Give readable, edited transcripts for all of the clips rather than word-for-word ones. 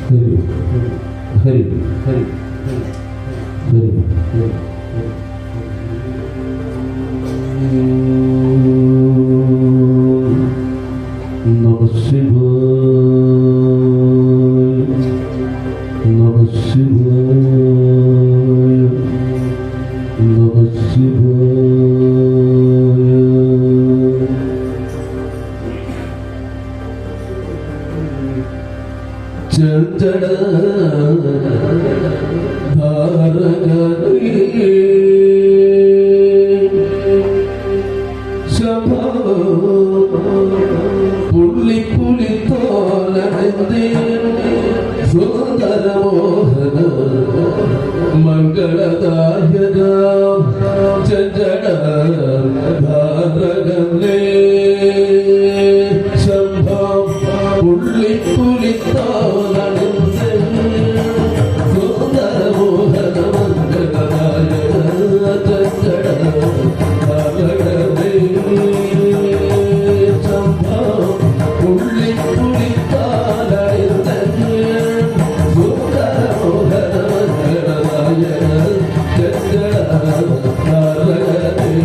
ഹരി ഹരി ഹരി ഹരി നമഃ ശിവായ നമഃ ശിവായ നമഃ ശിവായ. ചഞ്ചല ധാരകനേ ശംഭോ പുള്ളി പുലി തോലനന്ദേ സുന്ദര മോഹന മംഗളദായക ചഞ്ചല ധാരകനേ ശംഭോ പുള്ളി പുലി തോലനന്ദേ സുന്ദര മോഹന മംഗളദായക ചഞ്ചല ധാരകനേ ശംഭോ പുള്ളി പുലി തോലനന്ദേ സുന്ദര മോഹന മംഗളദായക ചഞ്ചല ധാരകനേ.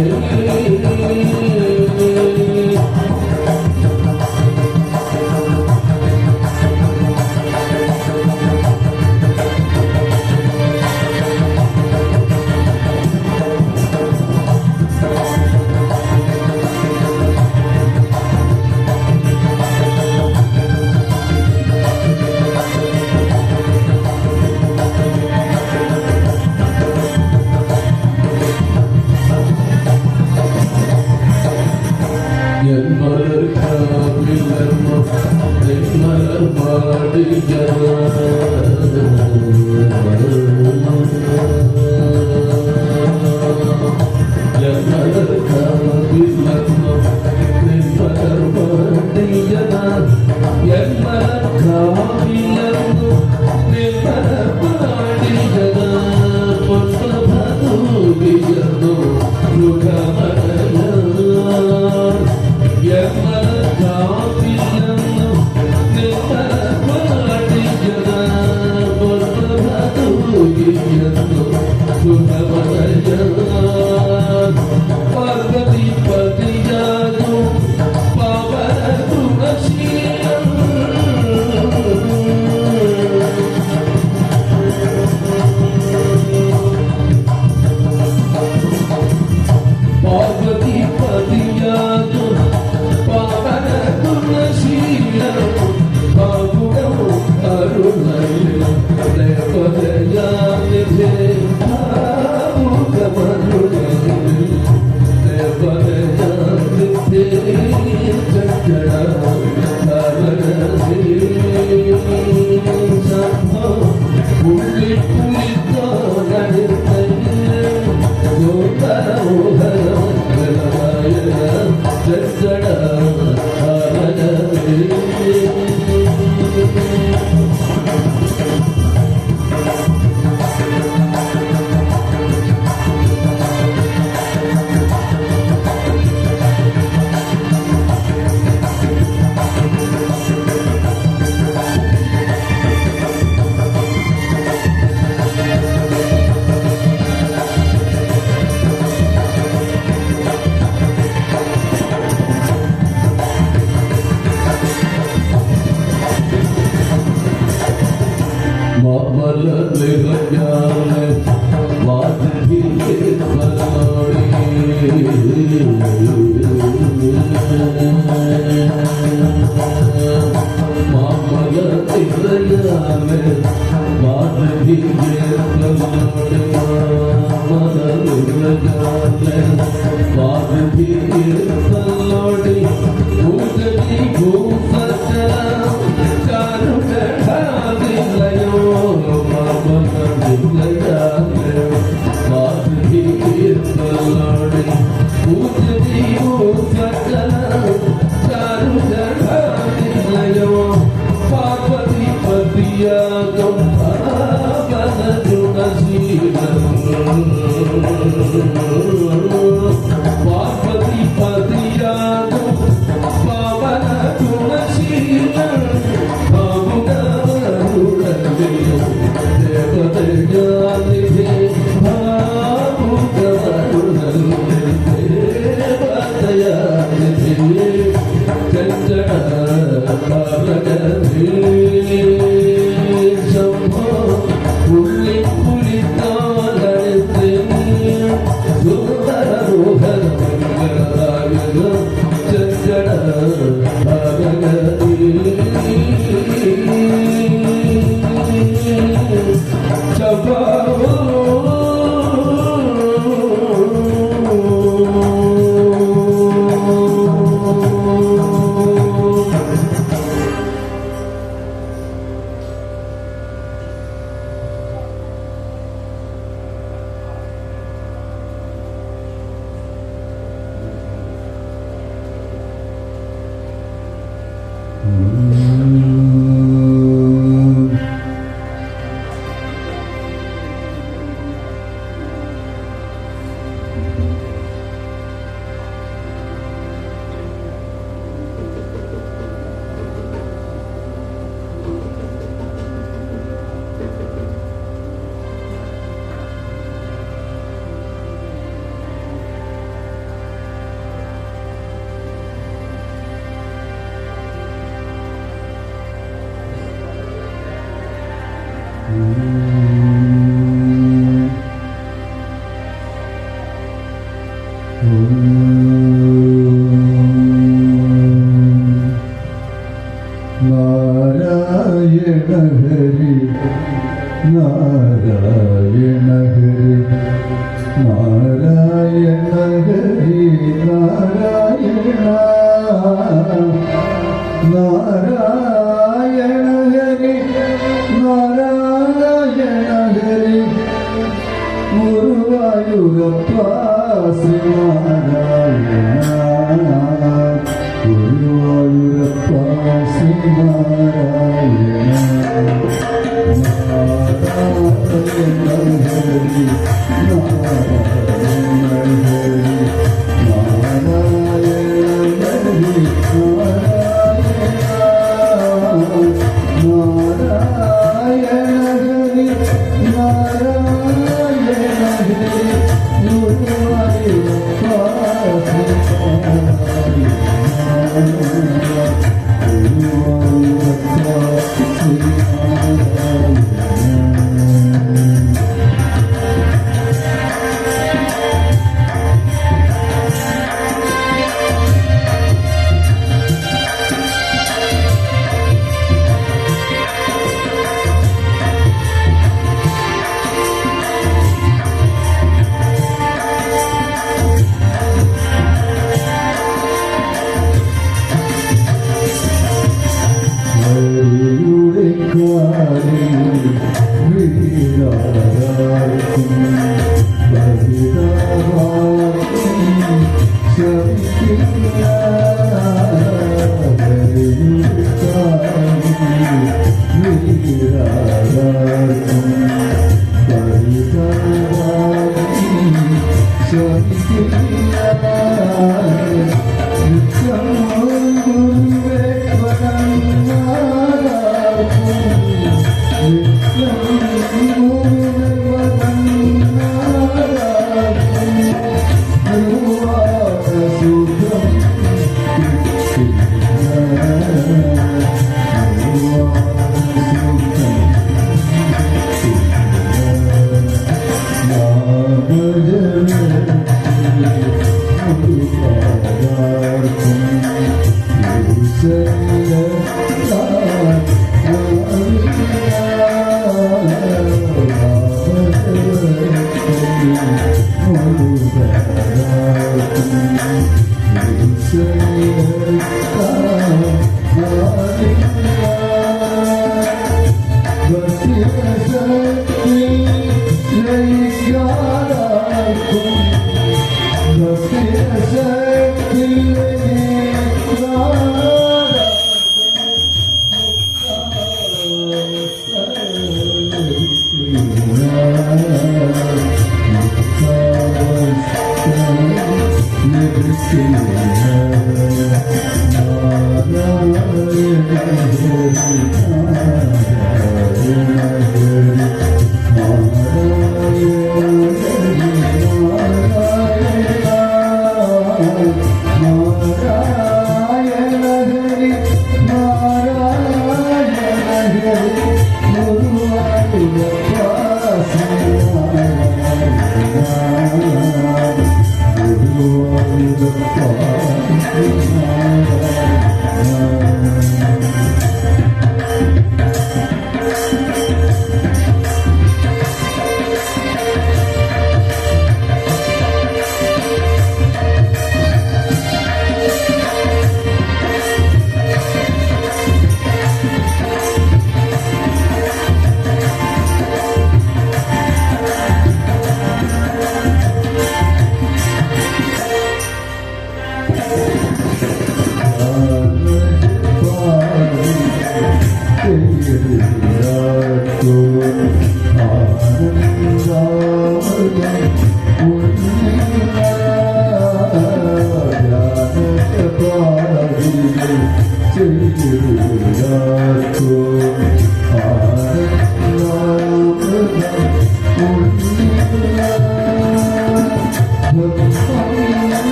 Hare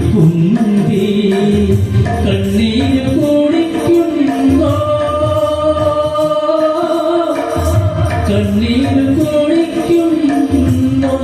കുന്തി കണ്ണീര് കുടിക്കുന്നോ കണ്ണീര് കുടിക്കുന്നോ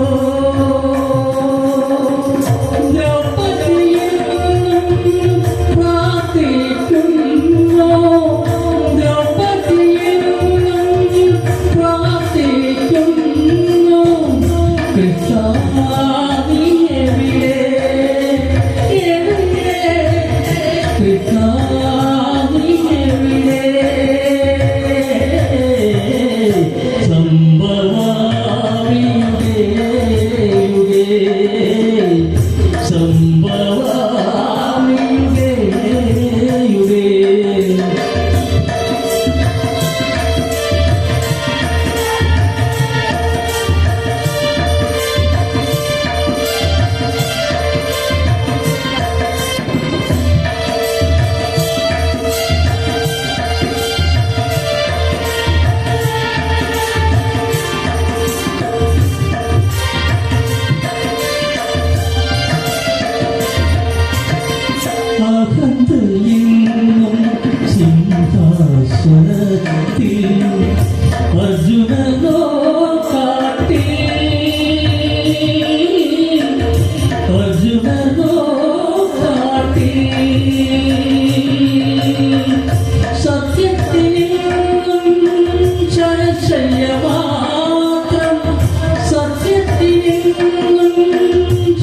അർജുനനോ കാട്ടി സത്യത്തിനും ചരശയ്യ മാത്രം സത്യത്തിനും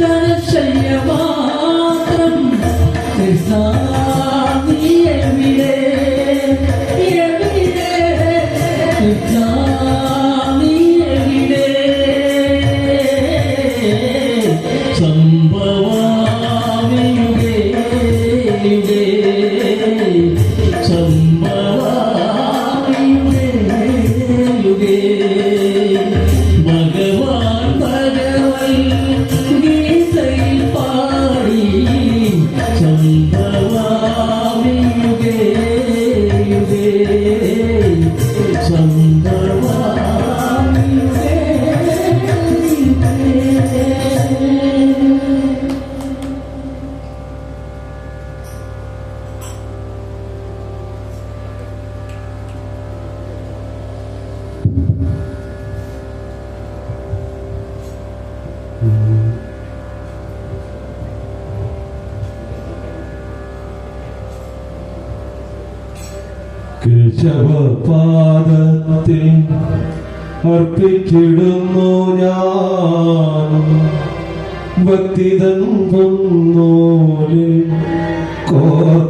ചരശയ്യ മാത്രം കൃഷ്ണ കേശവപാദത്തിൽ അർപ്പിച്ചിടുന്നു ഞാൻ ഭക്തിതൻ പൊന്നോലിൽ കോർത്തമാല്യം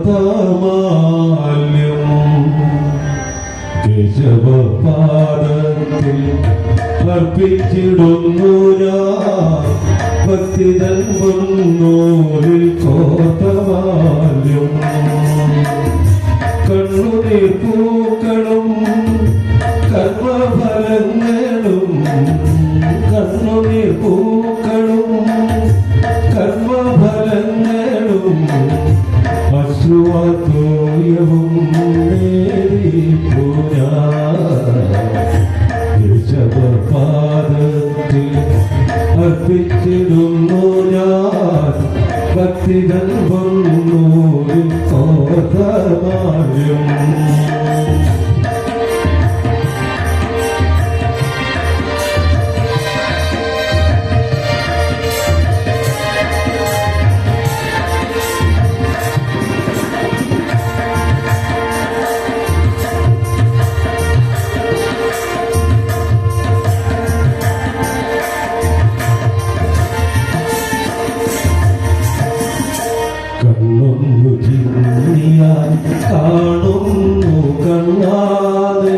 കേശവപാദത്തിൽ അർപ്പിച്ചിടുന്നു ഞാൻ ഭക്തിതൻ പൊന്നോലിൽ കോർത്തമാല്യം കണ്ണുനീർ പൂക്കളും കർമ്മഫലങ്ങളും കണ്ണുനീർ പൂക്കളും കർമ്മഫലങ്ങളും അശ്രുവാതോയവും കേശവപാദത്തിൽ അർപ്പിച്ചിടുന്നു ഞാൻ ഭക്തിതൻ പൊന്നോലിൽ കോർത്തമാല്യം കണ്ണൊന്നു ചിന്നിയാൽ കാണുന്നു കണ്ണാതെ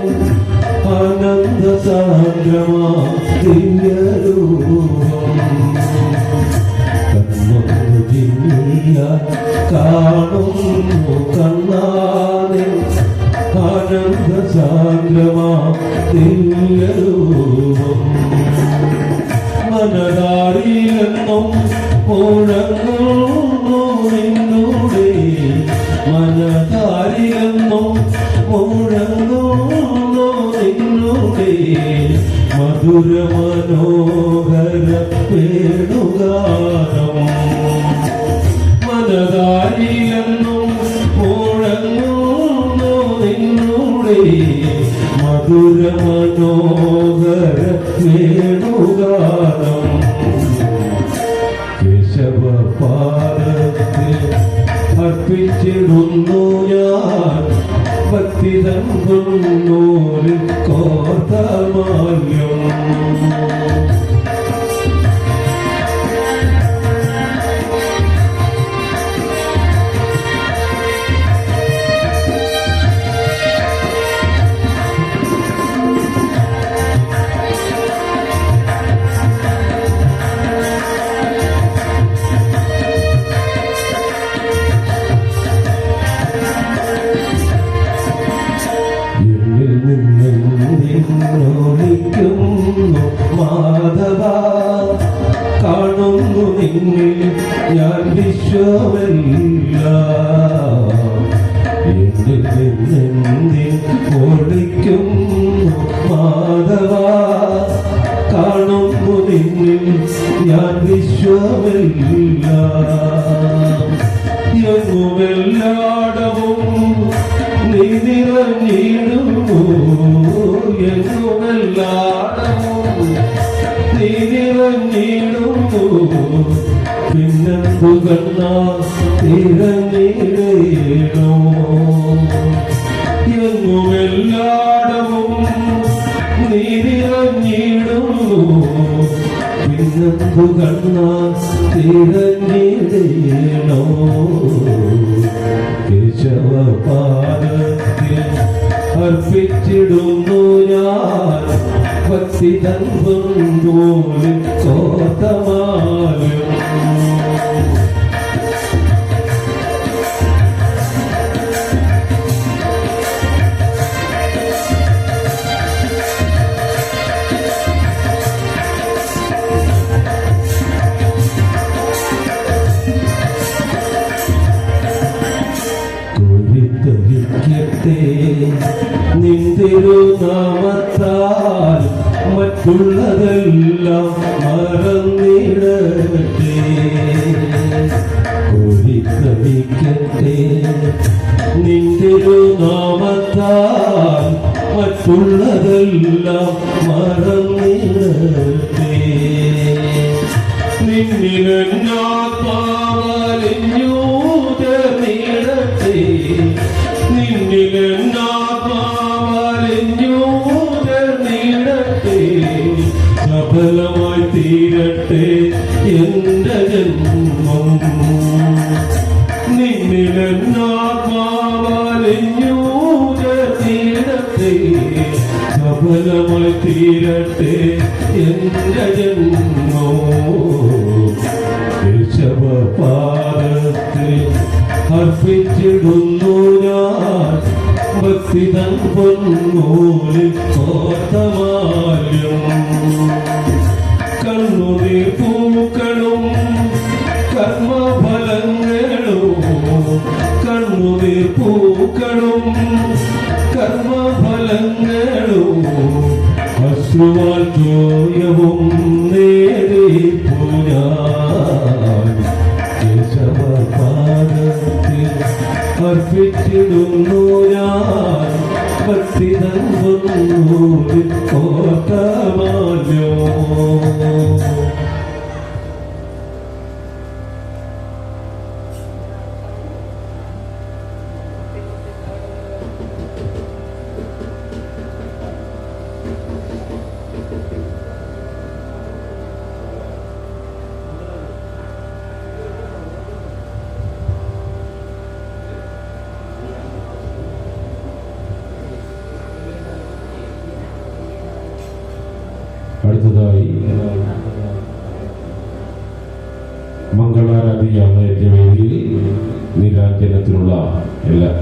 ആനന്ദ സാന്ദ്രമാ ദിവ്യരൂപം കണ്ണൊന്നു ചിന്നിയാൽ കാണുന്നു കണ്ണാതെ ആനന്ദ സാന്ദ്രമാ ദിവ്യരൂപം മനതാരിലെന്നും മുഴങ്ങുന്നു നിന്നൂടെ മനതാരിലെന്നും മുഴങ്ങുന്നു നിന്നൂടെ മധുര മനോഹര വേണുഗാനം അർപ്പിച്ചിടുന്നു ഞാൻ ഭക്തി തന്നൂരിൽ കോർത്തമാല്യം. മാധവ കാണുന്നു നിന്നിൽ ഞാൻ വിശ്വമല്ല. എന്നിൽ നിന്നെന്തിൽ ഓടിക്കുന്നു മാധവ കാണുന്നു നിന്നിൽ ഞാൻ വിശ്വമല്ല. എങ്ങുമെല്ലാടവും നീ നിറഞ്ഞിടുന്നു, എങ്ങുമെല്ലാടവും നീ നിറഞ്ഞിടുന്നു. പിന്നെന്തുകണ്ണ തിരഞ്ഞിടേണോ. എങ്ങുമെല്ലാടവും നീ നിറഞ്ഞിടുന്നു, പിന്നെന്തുകണ്ണ തിരഞ്ഞിടേണോ. കേശവപാദത്തിൽ അർപ്പിച്ചിടുന്നു ഞാൻ ഭക്തി തന്നൂരിൽ കോർത്തമാല്യം. നിന്തിരുനാമത്താൽ മറ്റുള്ളതെല്ലാം മറന്നിടട്ടെ. കോരിത്തടിക്കട്ടെ നിന്തിരുനാമത്താൽ മറ്റുള്ളതെല്ലാം മറന്നിടട്ടെ. നിന്നിലെന്നാത്മാവലിഞ്ഞു ചേർന്നിടട്ടെ, നിന്നിലെന്നാത്മാവലിഞ്ഞു ചേർന്നിടട്ടെ. സഫലമായി തീരട്ടെ എന്റെ ജന്മം. നിന്നിലെന്നാത്മാവലിഞ്ഞു ചേർന്നിടട്ടെ, സഫലമായി തീരട്ടെ എന്റെ ജന്മം. കേശവപാദത്തിൽ അർപ്പിച്ചിടുന്നു ഞാൻ ഭക്തി തന്നൂരിൽ കോർത്തമാല്യം. കണ്ണുനീർ പൂക്കളും കർമ്മഫലങ്ങളും, കണ്ണുനീർ പൂക്കളും കർമ്മഫലങ്ങളും അശ്രുവാൽ ചോയവും നേരിപ്പു ഞാൻ. കേശവപാദത്തിൽ അർപ്പിച്ചിടുന്നു ഞാൻ ഭക്തി തന്നൂരിൽ കോർത്തമാല്യം. അടുത്തതായി മംഗളാരാധിയാണ് എന്റെ വേദിയിൽ നീരാഞ്ജനത്തിനുള്ള എല്ലാ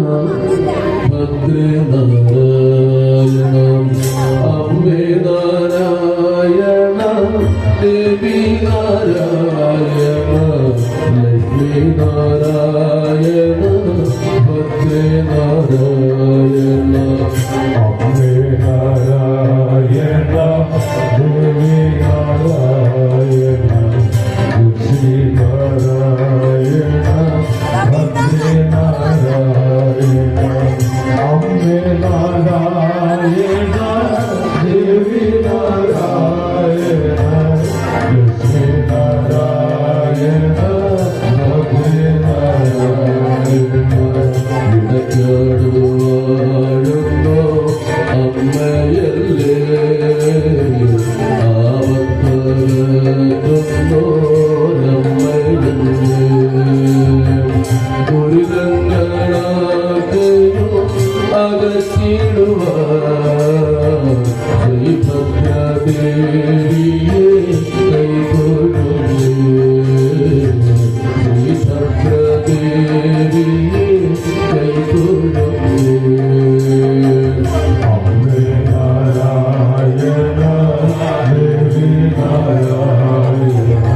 ഭദ്രേ നാരായണ അമ്മേ നാരായണ ദേവി നാരായണ ലക്ഷ്മി നാരായണ ഭദ്രേ നാരായണ അമ്മേ നാരായണ ദേവി നാരായണ ലക്ഷ്മി നാരായണ ഭദ്രേ നാരായണ അമ്മേ നാരായണ ദേവി നാരായണ ലക്ഷ്മി നാരായണ ഭദ്രേ നാരായണ ഇടയ്ക്കാടുവാഴുന്നോ അമ്മയല്ലേ ആവത്തരന്നോരമ്മയല്ലേ ദുരിതങ്ങളാകയോ അകറ്റിടുവാൻ ശ്രീഭദ്രദേവിയെ കൈകൊള്ളുന്നേ ശ്രീഭദ്രദേവിയെ കൈകൊള്ളുന്നേ അമ്മേ നാരായണ ദേവി നാരായണ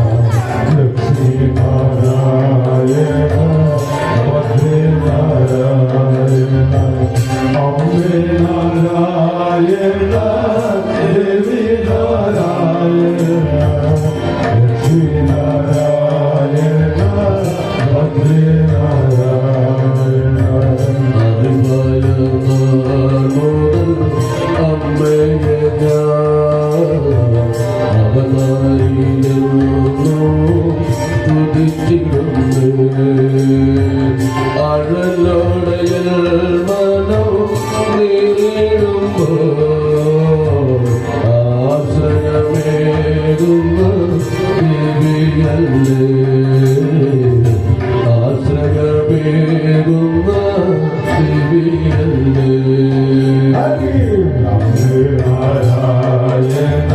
ലക്ഷ്മി നാരായണ ഭദ്രേ നാരായണ അമ്മേ നാരായണ ദേവി നാരായണ ലക്ഷ്മി നാരായണ ഭദ്രേ നാരായണ അമ്മയെ അഴലോടയൽ മനോ നേടുമ്പോ ആശ്രയമേകുന്ന ദേവിയല്ലേ ആശ്രയമേകുന്ന ദേവിയല്ലേ അമ്മേ നാരായണ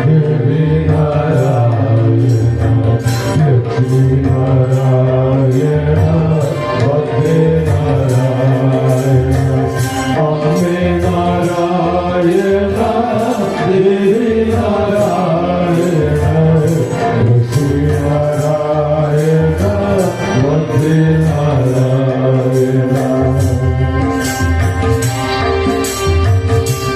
ദേവി നാരായണ ലക്ഷ്മി നാരായണ ഭദ്രേ നാരായണ അമ്മേ നാരായണ ദേവി നാരായണ ലക്ഷ്മി നാരായണ ഭദ്രേ നാരായണ അമ്മേ നാരായണ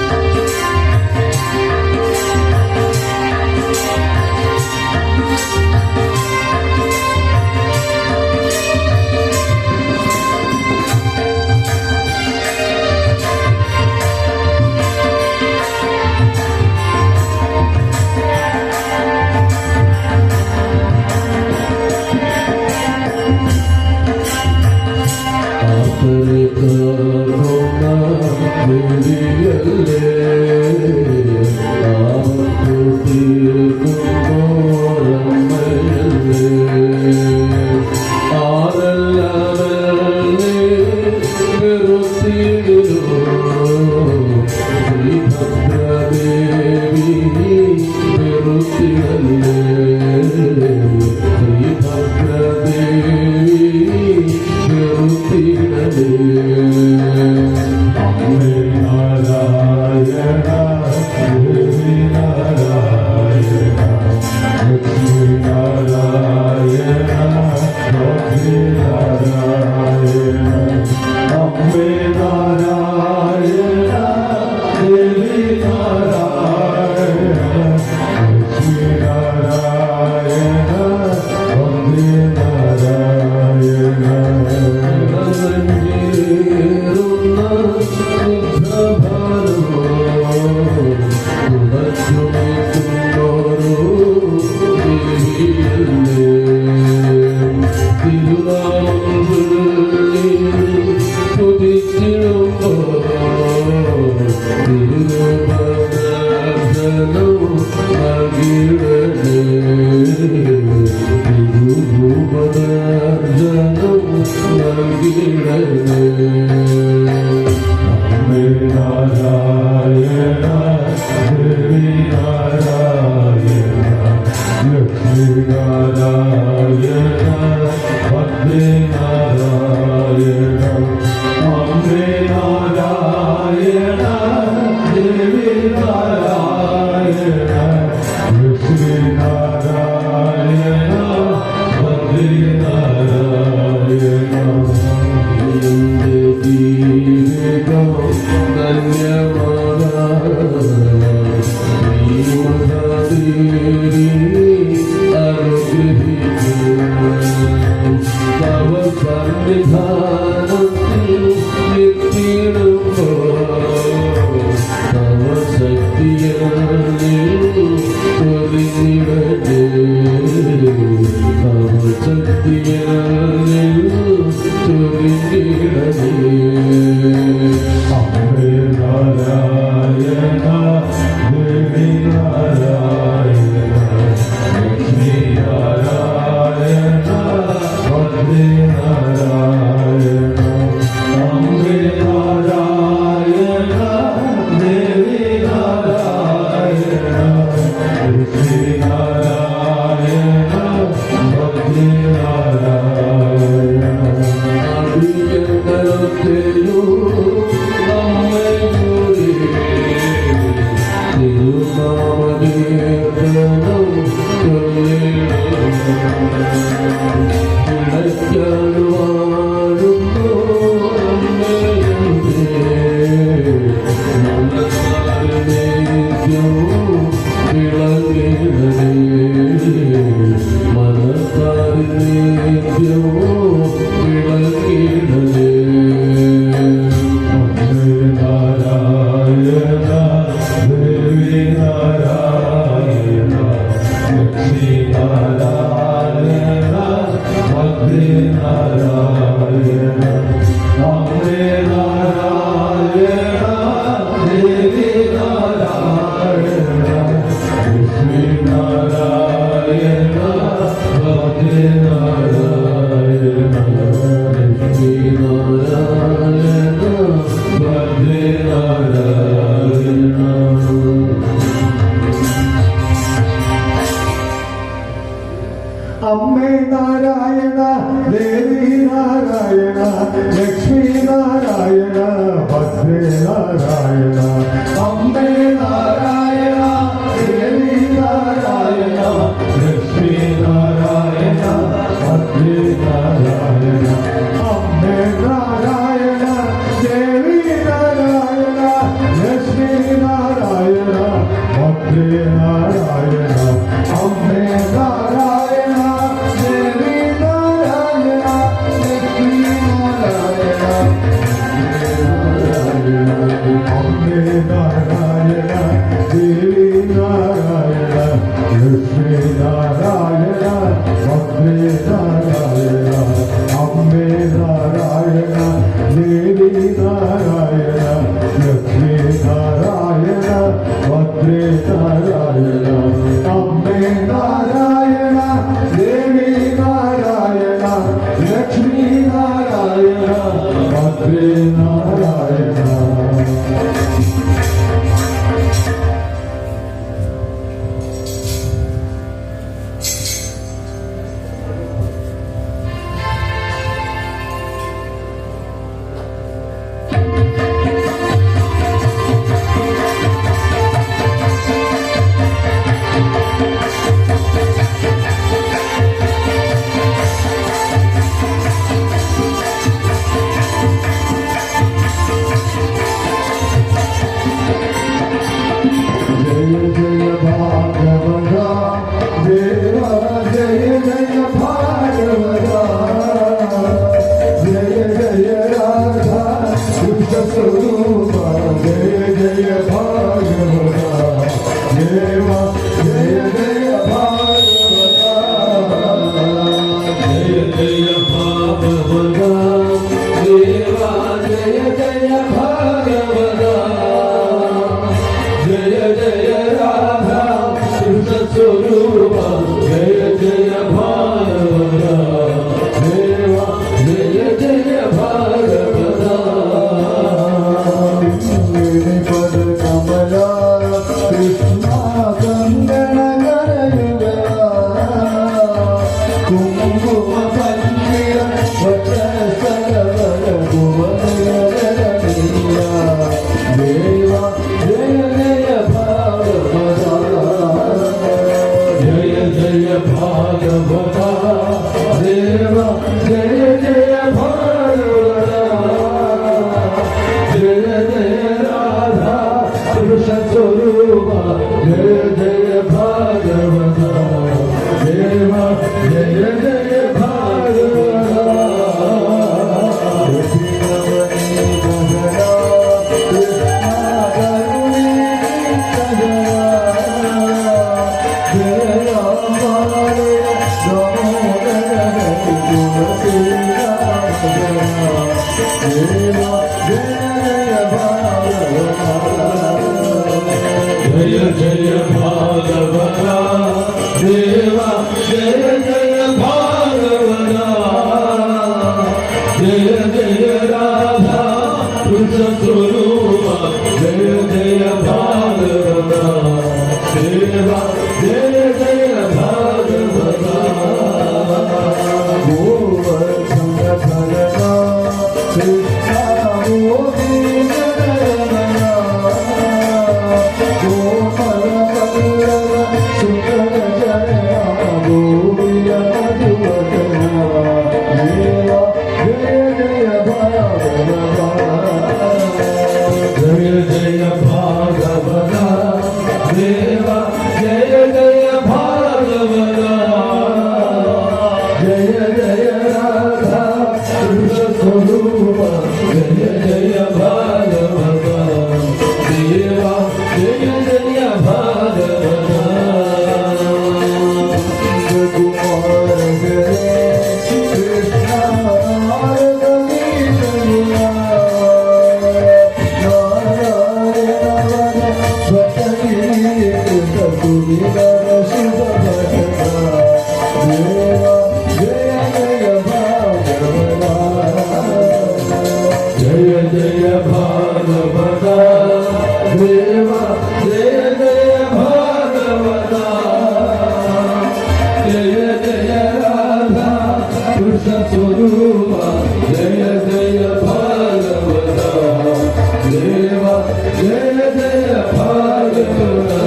ദേവി നാരായണ ലക്ഷ്മി നാരായണ ഭദ്രേ നാരായണ അമ്മേ നാരായണ ദേവി നാരായണ ലക്ഷ്മി നാരായണ ഭദ്രേ നാരായണ അമ്മേ നാരായണ ദേവി നാരായണ ലക്ഷ്മി നാരായണ ഭദ്രേ നാരായണ जय भागवता देवा जय जय भागवता जय जय राधा कृष्ण स्वरूपा जय जय भागवता देवा जय जय भागवता जय जय भागवता देवा जय जय भागवता जय जय राधा कृष्ण स्वरूपा जय जय भागवता देवा जय जय भागवता पद कमला कृष्णा कंगन कुंकुम पंकिर वचन सरवर भुवनया देवा जय जय भागवता जय जय भागवता देवा जय जय भागवता जय जय राधा कृष्ण स्वरूपा जय जय भागवता देवा जय जय भागवता जय जय भागवता देवा जय जय भागवता जय जय राधा कृष्ण स्वरूपा जय जय भागवता देवा जय जय भागवता जय जय भागवता देवा जय जय भागवता जय जय राधा कृष्ण स्वरूपा जय जय भागवता देवा जय जय भागवता कुमार कृष्ण जय जय भागवता देवा जय जय भागवता जय जय राधा कृष्ण स्वरूपा जय जय भागवता देवा जय जय भागवता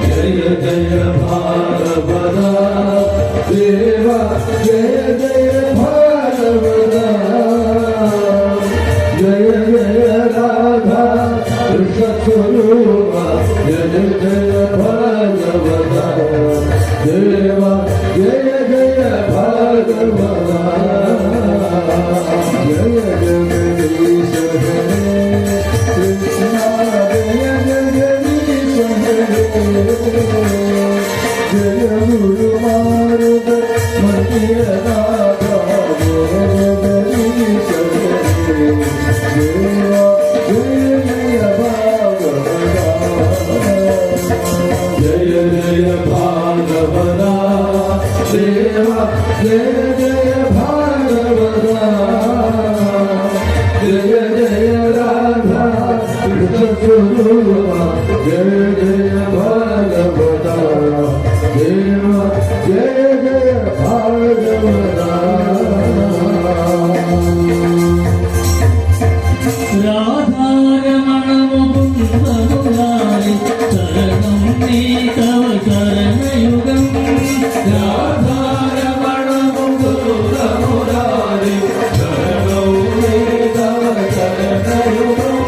जय जय भागवता देवा जय जय भागवता जय जय राधा कृष्ण स्वरूपा जय जय भागवता देवा जय जय भागवता जय जगदीश कृष्ण जय जगदीश जय गुरु मारुद मंदिर नाथा जगदीश देवा जय जय भागवता जय जय भागवता देवा जय जय भागवता जय जय राधा कृष्ण स्वरूपा जय जय भागवता देवा जय जय भागवता ശരണയുഗം രാധാരമണമുരാരി ശരണമേ തവ ശരണയുഗം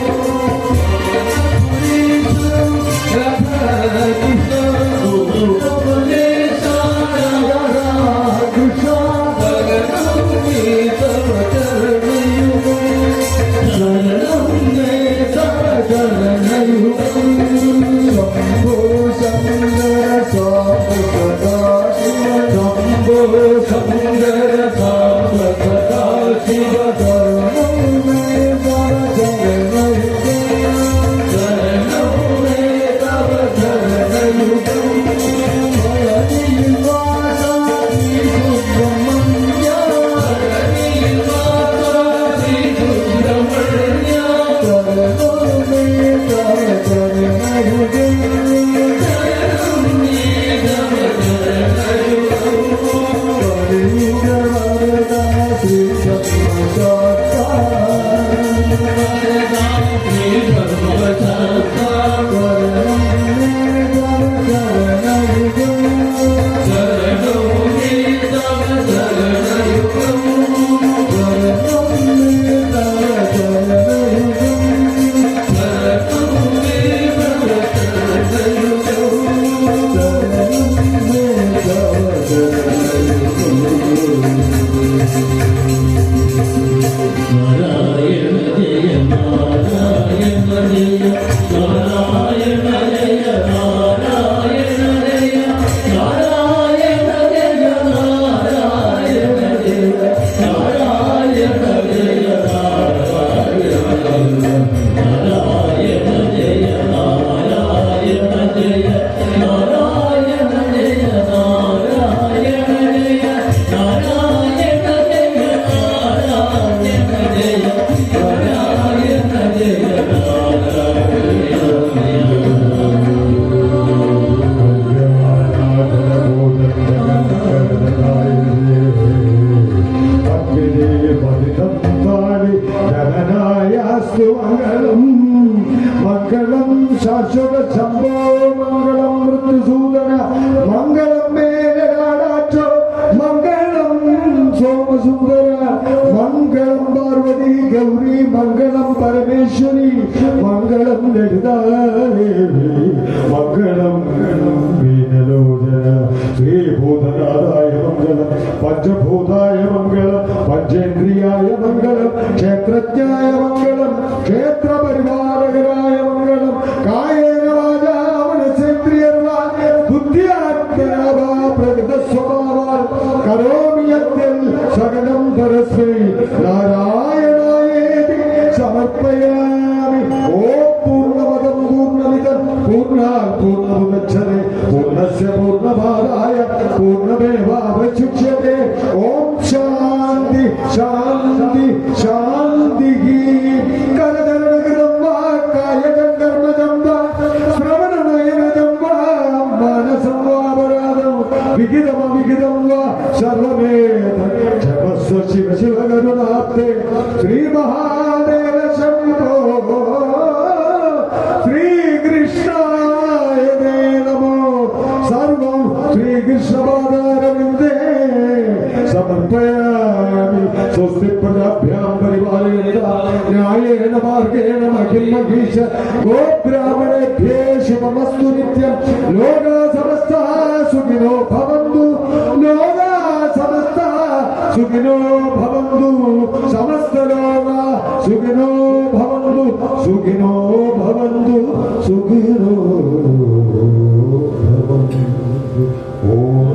മംഗളം ശാശ്വത ശംഭോ മംഗളം മൃത്യുസൂദന മംഗളം മേലാടാറ്റ മംഗളം സോമസുന്ദര മംഗളം പാർവതി ഗൗരി മംഗളം പരമേശ്വരി മംഗളം ലളിതാദേവി മംഗളം വീനലോചന ശ്രീഭൂതനാഥായ മംഗളം പഞ്ചഭൂതായ മംഗളം പഞ്ചേന്ദ്രിയായ മംഗളം ക്ഷേത്രജ്ഞായ മംഗളം ക്ഷേത്രപരിപാലകരായ മംഗളം കായേന വാചാ മനസേന്ദ്രിയർവാ ബുദ്ധ്യാത്മനാ പ്രകൃതസ്വഭാവാൽ കരോമി യദ്യൽ സകലം പരസ്മൈ നാരായണായേതി സമർപ്പയാമി. ഓം പൂർണ്ണമദം പൂർണ്ണമിദം പൂർണ്ണാത് പൂർണ്ണമുദച്ഛതേ പൂർണ്ണസ്യ പൂർണ്ണമാദായ പൂർണ്ണമേവാവശിഷ്യതേ. ഓം ശാന്തി ശാന്തി ശാന്തി. കരചരണകൃതം വാ കായകം കർമ്മജം വാ ശ്രവണനയനജം വാ മാനസം വാപരാധം വിഹിതമവിഹിതം വാ സർവമേത ജപസ്വ ശിവ ശിവ കരുണാബ്ദേ ശ്രീ മഹാദേവ ശംഭോ ശ്രീകൃഷ്ണായ നമോ. സർവം ശ്രീകൃഷ്ണപാദാരവിന്ദേ സമർപ്പയാമി. സ്വസ്തി പ്രജാഭ്യാം പരിപാലയന്താം ന്യായേന മാർഗേണ മഹിം മഹീശ ഗോബ്രാഹ്മണേഭ്യേ ശുഭമസ്തു നിത്യം. ലോകാ സമസ്താഃ സുഖിനോ ഭവന്തു. ലോകാ സമസ്താഃ സുഖിനോ ഭവന്തു. സമസ്ത ലോകാ സുഖിനോ ഭവന്തു. സുഖിനോ ഭവന്തു. സുഖിനോ ഭവന്തു. ഓം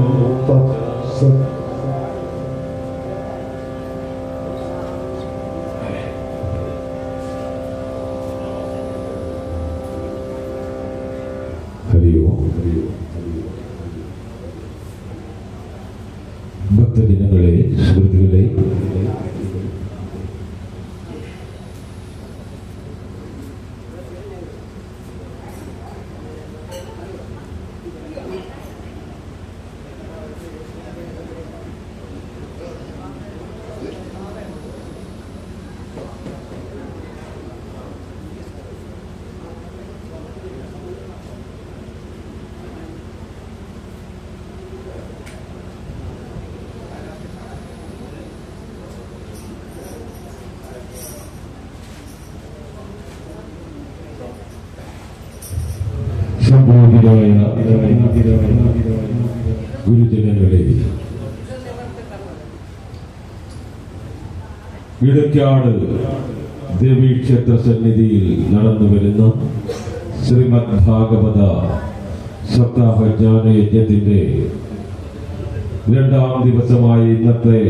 തത്സത്. ഭക്തജനങ്ങളെ, സുഹൃത്തുക്കളെ, ഗുരുജനങ്ങളെ, ഇടയ്ക്കാട് ദേവീക്ഷേത്ര സന്നിധിയിൽ നടന്നു വരുന്ന ശ്രീമദ് ഭാഗവത സപ്താഹ ജ്ഞാനയജ്ഞത്തിന്റെ 2ാം ദിവസമായ ഇന്നത്തെ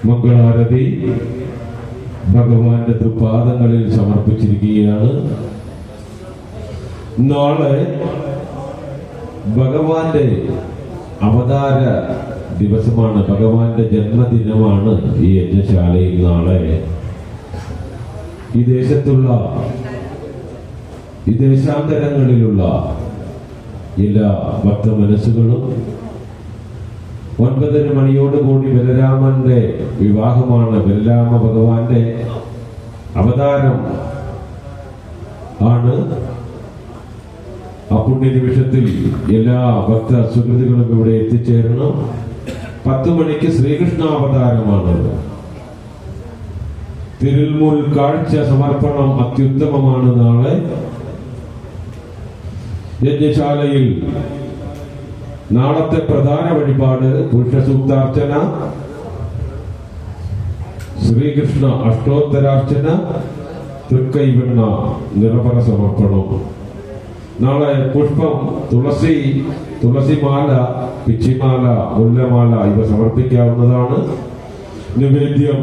മംഗളാരതി ഭഗവാന്റെ തൃപാദങ്ങളിൽ സമർപ്പിച്ചിരിക്കുകയാണ്. നാളെ ഭഗവാന്റെ അവതാര ദിവസമാണ്, ഭഗവാന്റെ ജന്മദിനമാണ്. ഈ യജ്ഞശാലയിൽ നാളെ ഈ ദേശത്തുള്ള ഈ ദേശാന്തരങ്ങളിലുള്ള എല്ലാ ഭക്ത മനസ്സുകളും 9:30 മണിയോടുകൂടി ബലരാമന്റെ വിവാഹമാണ്. ബലരാമ ഭഗവാന്റെ അവതാരം ആണ്. ആ പുണ്യ നിമിഷത്തിൽ എല്ലാ ഭക്ത സുഹൃത്തുക്കളും ഇവിടെ എത്തിച്ചേരണം. 10 മണിക്ക് ശ്രീകൃഷ്ണാവതാരമാണ്. തിരുമുൽ കാഴ്ച സമർപ്പണം അത്യുത്തമമാണ്. നാളെ യജ്ഞശാലയിൽ നാളത്തെ പ്രധാന വഴിപാട് പുരുഷ സൂക്താർച്ചന, ശ്രീകൃഷ്ണ അഷ്ടോത്തരാർച്ചന, തൃക്കൈവെണ്ണ നിറപറ സമർപ്പണം. നാളെ പുഷ്പം, തുളസിമാല, പിച്ചിമാല, മുല്ലമാല ഇവ സമർപ്പിക്കാവുന്നതാണ്. നിവേദ്യം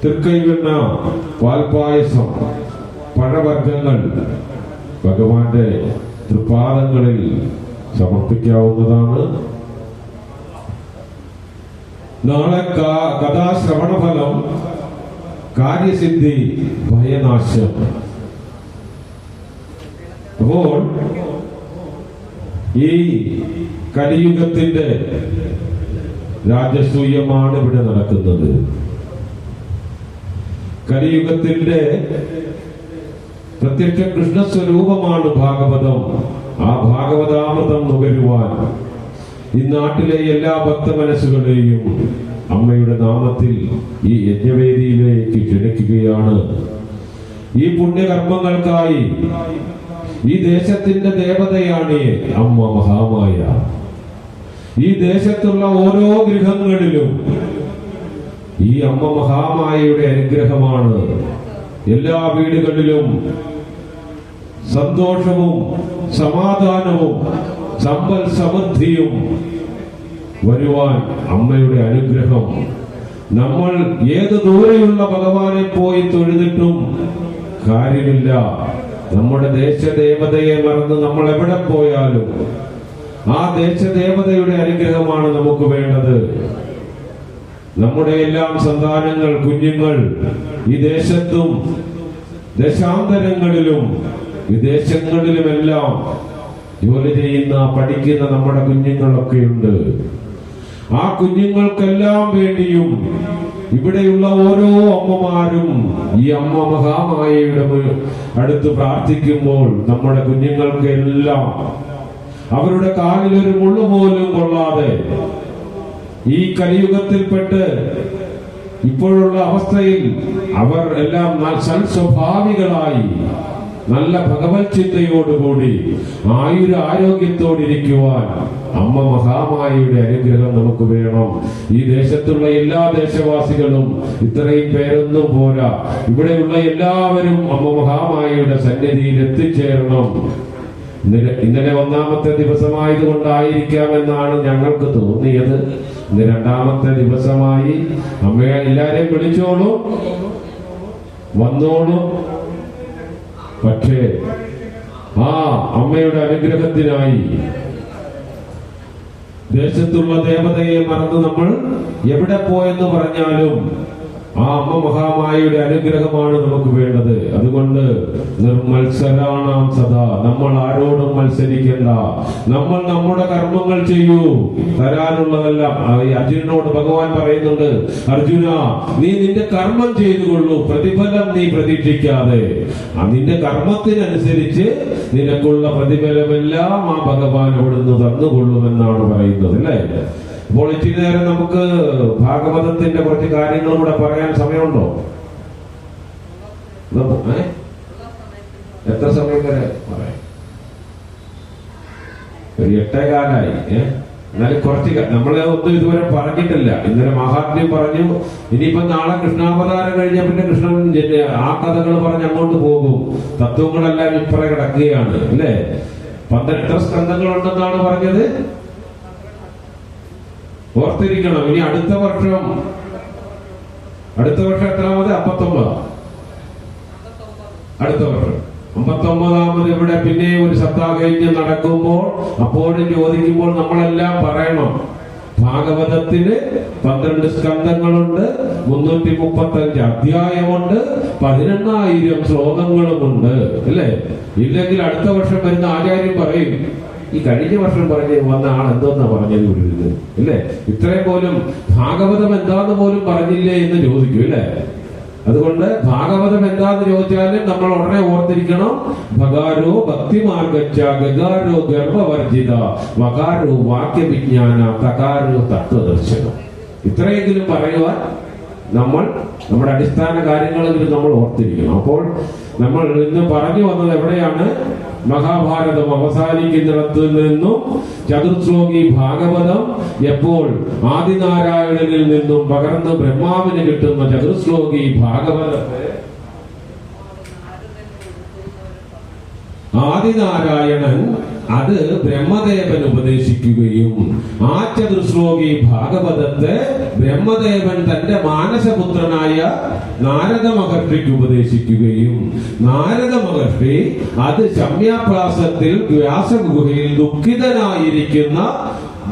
തൃക്കൈവെണ്ണ, പാൽപായസം, പഴവർഗ്ഗങ്ങൾ ഭഗവാന്റെ തൃപാദങ്ങളിൽ സമർപ്പിക്കാവുന്നതാണ്. നാളെ കഥാശ്രവണഫലം, കാര്യസിദ്ധി, ഭയനാശം. അപ്പോൾ ഈ കലിയുഗത്തിന്റെ രാജസൂയമാണ് ഇവിടെ നടക്കുന്നത്. കലിയുഗത്തിന്റെ പ്രത്യക്ഷ കൃഷ്ണസ്വരൂപമാണ് ഭാഗവതം. ആ ഭാഗവതാമൃതം നുകരുവാൻ ഈ നാട്ടിലെ എല്ലാ ഭക്ത മനസ്സുകളെയും അമ്മയുടെ നാമത്തിൽ ഈ യജ്ഞവേദിയിലേക്ക് ക്ഷണിക്കുകയാണ്. ഈ പുണ്യകർമ്മങ്ങൾക്കായി ഈ ദേശത്തിന്റെ ദേവതയാണ് അമ്മ മഹാമായ. ഈ ദേശത്തുള്ള ഓരോ ഗൃഹങ്ങളിലും ഈ അമ്മ മഹാമായയുടെ അനുഗ്രഹമാണ്. എല്ലാ വീടുകളിലും സന്തോഷവും സമാധാനവും സമ്പൽ സമൃദ്ധിയും വരുവാൻ അമ്മയുടെ അനുഗ്രഹം. നമ്മൾ ഏത് ദൂരെയുള്ള ഭഗവാനെ പോയി തൊഴുതിട്ടും കാര്യമില്ല. നമ്മുടെ ദേശദേവതയെ മറന്ന് നമ്മൾ എവിടെ പോയാലും ആ ദേശദേവതയുടെ അനുഗ്രഹമാണ് നമുക്ക് വേണ്ടത്. നമ്മുടെ എല്ലാം സന്താനങ്ങൾ, കുഞ്ഞുങ്ങൾ ഈ ദേശത്തും ദേശാന്തരങ്ങളിലും വിദേശങ്ങളിലുമെല്ലാം ജോലി ചെയ്യുന്ന, പഠിക്കുന്ന നമ്മുടെ കുഞ്ഞുങ്ങളൊക്കെയുണ്ട്. ആ കുഞ്ഞുങ്ങൾക്കെല്ലാം വേണ്ടിയും ഇവിടെയുള്ള ഓരോ അമ്മമാരും ഈ അമ്മ മഹാമായയുടെ അടുത്ത് പ്രാർത്ഥിക്കുമ്പോൾ നമ്മുടെ കുഞ്ഞുങ്ങൾക്ക് എല്ലാം അവരുടെ കാലിലൊരു മുള്ളു പോലും കൊള്ളാതെ ഈ കലിയുഗത്തിൽപ്പെട്ട് ഇപ്പോഴുള്ള അവസ്ഥയിൽ അവർ എല്ലാം സൽസ്വഭാവികളായി നല്ല ഭഗവത് ചിന്തയോടുകൂടി ആരോഗ്യത്തോടിരിക്കുവാൻ അമ്മ മഹാമായയുടെ അനുഗ്രഹം നമുക്ക് വേണം. ഈ ദേശത്തുള്ള എല്ലാ ദേശവാസികളും ഇത്രയും പേരൊന്നും പോരാ, ഇവിടെയുള്ള എല്ലാവരും അമ്മ മഹാമായയുടെ സന്നിധിയിൽ എത്തിച്ചേരണം. ഇന്നലെ 1ാമത്തെ ദിവസമായതുകൊണ്ടായിരിക്കാമെന്നാണ് ഞങ്ങൾക്ക് തോന്നിയത്. ഇന്ന് 2ാമത്തെ ദിവസമായി. അമ്മയെ എല്ലാരെയും വിളിച്ചോളൂ, വന്നോളൂ. പക്ഷേ ആ അമ്മയുടെ അനുഗ്രഹത്തിനായി ദേശത്തുള്ള ദേവതയെ മറന്ന് നമ്മൾ എവിടെ പോയെന്ന് പറഞ്ഞാലും ആ അമ്മ മഹാമായയുടെ അനുഗ്രഹമാണ് നമുക്ക് വേണ്ടത്. അതുകൊണ്ട് നിർമത്സരാണാം സദാ, നമ്മൾ ആരോടും മത്സരിക്കേണ്ട, നമ്മൾ നമ്മുടെ കർമ്മങ്ങൾ ചെയ്യൂ. തരാനുള്ളതെല്ലാം അർജുനനോട് ഭഗവാൻ പറയുന്നുണ്ട്, അർജുന നീ നിന്റെ കർമ്മം ചെയ്തുകൊള്ളൂ, പ്രതിഫലം നീ പ്രതീക്ഷിക്കാതെ. നിന്റെ കർമ്മത്തിനനുസരിച്ച് നിനക്കുള്ള പ്രതിഫലമെല്ലാം ആ ഭഗവാൻ അവിടുന്ന് തന്നുകൊള്ളുമെന്നാണ് പറയുന്നത്, അല്ലേ? അപ്പോൾ ഇച്ചിരി നേരം നമുക്ക് ഭാഗവതത്തിന്റെ കുറച്ച് കാര്യങ്ങളും കൂടെ പറയാൻ സമയമുണ്ടോ? എത്ര സമയം വരെ പറയാം? ഒരു 8:15. എന്നാലും കുറച്ച് നമ്മളെ ഒന്നും ഇതുവരെ പറഞ്ഞിട്ടില്ല. ഇന്നലെ മഹാത്മ്യം പറഞ്ഞു. ഇനിയിപ്പോ നാളെ കൃഷ്ണാവതാരം കഴിഞ്ഞ പിന്നെ കൃഷ്ണൻ ആ കഥകൾ പറഞ്ഞ് അങ്ങോട്ട് പോകും. തത്വങ്ങളെല്ലാം ഇപ്പറ കിടക്കുകയാണ്, അല്ലേ? 12 സ്കന്ധങ്ങളുണ്ടെന്നാണ് പറഞ്ഞത്. ഓർത്തിരിക്കണം. ഇനി അടുത്ത വർഷം എത്രാമത്? 59. അടുത്ത വർഷം 59ാമത് ഇവിടെ പിന്നെ ഒരു സപ്താഹയജ്ഞം നടക്കുമ്പോൾ അപ്പോഴും ചോദിക്കുമ്പോൾ നമ്മളെല്ലാം പറയണം, ഭാഗവതത്തിന് 12 സ്കന്ധങ്ങളുണ്ട്, 335 അധ്യായമുണ്ട്, 18,000 ശ്ലോകങ്ങളുമുണ്ട്, അല്ലേ? ഇല്ലെങ്കിൽ അടുത്ത വർഷം വരുന്ന ആചാര്യം പറയും, ഈ കഴിഞ്ഞ വർഷം പറഞ്ഞ് വന്ന ആൾ എന്തോന്നാ പറഞ്ഞത് വിടരുത്, അല്ലേ? ഇത്രയും പോലും ഭാഗവതം എന്താന്ന് പോലും പറഞ്ഞില്ലേ എന്ന് ചോദിക്കും, അല്ലേ? അതുകൊണ്ട് ഭാഗവതം എന്താന്ന് ചോദിച്ചാലും നമ്മൾ ഉടനെ ഓർത്തിരിക്കണം, ഭഗാരോ ഭക്തിമാർഗച്ച ഗഗാരോ ഗർഭവർജിത വകാരോ വാക്യവിജ്ഞാന തകാരോ തത്വദർശനം. ഇത്രയെങ്കിലും പറയുവാൻ നമ്മൾ നമ്മുടെ അടിസ്ഥാന കാര്യങ്ങളെങ്കിലും നമ്മൾ ഓർത്തിരിക്കണം. അപ്പോൾ നമ്മൾ ഇന്ന് പറഞ്ഞു വന്നത് എവിടെയാണ്? മഹാഭാരതം അവസാനിക്കുന്നിടത്ത് നിന്നും ചതുർശ്ലോകി ഭാഗവതം എപ്പോൾ ആദിനാരായണനിൽ നിന്നും പകർന്ന് ബ്രഹ്മാവിന് കിട്ടുന്ന ചതുർശ്ലോകി ഭാഗവതത്തെ ആദിനാരായണൻ അത് ബ്രഹ്മദേവൻ ഉപദേശിക്കുകയും ആ ചതുർശ്ലോകി ഭാഗവതത്തെ ബ്രഹ്മദേവൻ തന്റെ മാനസപുത്രനായ നാരദ മഹർഷിക്ക് ഉപദേശിക്കുകയും നാരദ മഹർഷി അത് ശമ്യാപ്രാസത്തിൽ വ്യാസഗുഹയിൽ ദുഃഖിതനായിരിക്കുന്ന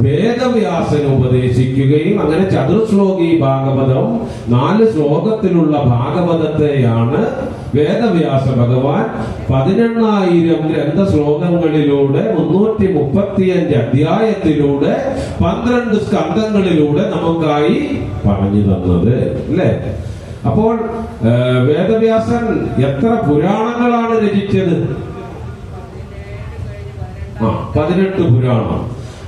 വേദവ്യാസന് ഉപദേശിക്കുകയും അങ്ങനെ ചതുർശ്ലോകി ഭാഗവതം 4 ശ്ലോകത്തിലുള്ള ഭാഗവതത്തെയാണ് വേദവ്യാസ ഭഗവാൻ 18,000 ഗ്രന്ഥ ശ്ലോകങ്ങളിലൂടെ 335 അധ്യായത്തിലൂടെ 12 സ്കന്ധങ്ങളിലൂടെ നമുക്കായി പറഞ്ഞു തന്നത്, അല്ലേ? അപ്പോൾ വേദവ്യാസൻ എത്ര പുരാണങ്ങളാണ് രചിച്ചത്? 18 പുരാണം.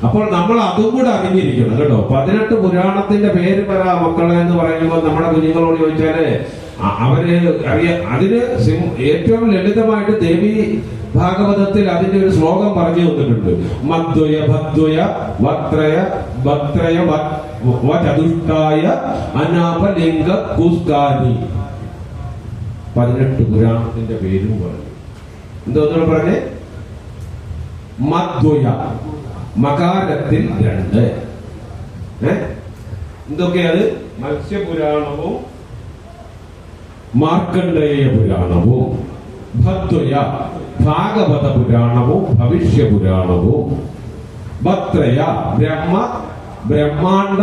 അപ്പോൾ നമ്മൾ അതും കൂടെ അറിഞ്ഞിരിക്കണം, കേട്ടോ. 18 പുരാണത്തിന്റെ പേര് പറ മക്കളെ എന്ന് പറയുമ്പോൾ നമ്മുടെ കുഞ്ഞുങ്ങളോട് ചോദിച്ചാല് അവര് അതിന് ഏറ്റവും ലളിതമായിട്ട് ദേവി ഭാഗവതത്തിൽ അതിന്റെ ഒരു ശ്ലോകം പറഞ്ഞു തന്നിട്ടുണ്ട്. മദ്വയ ഭദ്വയ വത്രയ ഭത്രയ ചതുഷ്ടായ അനാപലിംഗ കുസ്കാനി. 18 പുരാണത്തിന്റെ പേരും പറഞ്ഞു. എന്തോന്നു പറഞ്ഞേ? മദ്വയ, മകാരത്തിൽ 2. എന്തൊക്കെയത്? മത്സ്യപുരാണവും മാർക്കണ്ഡേയ പുരാണവും, ഭദ്വയ ഭാഗവത പുരാണവും ഭവിഷ്യ പുരാണവും, ഭത്രയ ബ്രഹ്മാണ്ഡ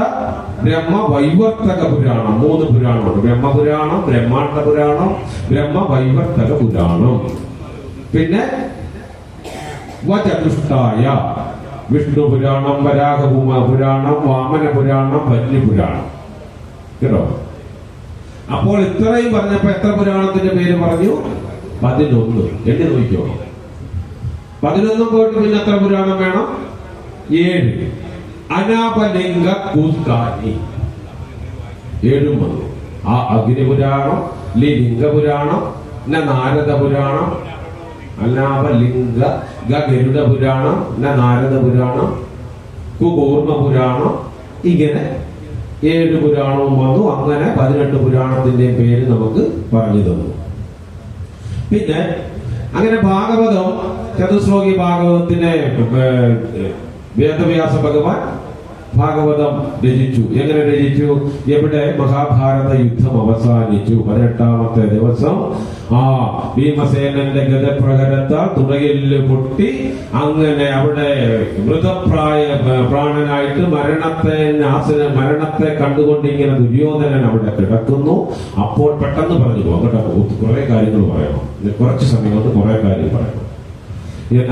വൈവർത്തക പുരാണം. 3 പുരാണമുണ്ട്. ബ്രഹ്മപുരാണം, ബ്രഹ്മാണ്ഡ പുരാണം, ബ്രഹ്മവൈവർത്തക പുരാണം. പിന്നെ വചതുഷ്ടായ വിഷ്ണു പുരാണം, വരാഹഭൂമ പുരാണം, വാമന പുരാണം, വന്യപുരാണം, കേട്ടോ. അപ്പോൾ ഇത്രയും പറഞ്ഞപ്പോ എത്ര പുരാണത്തിന്റെ പേര് പറഞ്ഞു? 11. എണ്ണി നോക്കിയോ? 11 പോയിട്ട് പിന്നെ എത്ര പുരാണം വേണം? 7. അനാപലിംഗ കൂസ്കാനി 7 വന്നു. ആ അഗ്നിപുരാണം, ലിംഗപുരാണം, നാരദ പുരാണം, അനാപലിംഗ ഗരുഡ പുരാണം, നാരദ പുരാണം, കുകൂർമ്മ പുരാണം, ഇങ്ങനെ 7 പുരാണവും വന്നു. അങ്ങനെ 18 പുരാണത്തിന്റെ പേര് നമുക്ക് പറഞ്ഞു തന്നു. പിന്നെ അങ്ങനെ ഭാഗവതം ചതുശ്ലോകി ഭാഗവതത്തിനെ വേദവ്യാസ ഭഗവാൻ ഭാഗവതം രചിച്ചു. എങ്ങനെ രചിച്ചു? എവിടെ? മഹാഭാരത യുദ്ധം അവസാനിച്ചു. 18ാമത്തെ ദിവസം ആ ഭീമസേനന്റെ ഗതപ്രഹരത്താൽ തുടയില് പൊട്ടി അങ്ങനെ അവിടെ പ്രാണനായിട്ട് മരണത്തെ കണ്ടുകൊണ്ടിങ്ങനെ ദുര്യോധനൻ അവിടെ കിടക്കുന്നു. അപ്പോൾ പെട്ടെന്ന് പറഞ്ഞു പോകട്ടെ, കുറെ കാര്യങ്ങൾ പറയണം, കുറച്ച് സമയം കൊണ്ട് കുറെ കാര്യം പറയണം.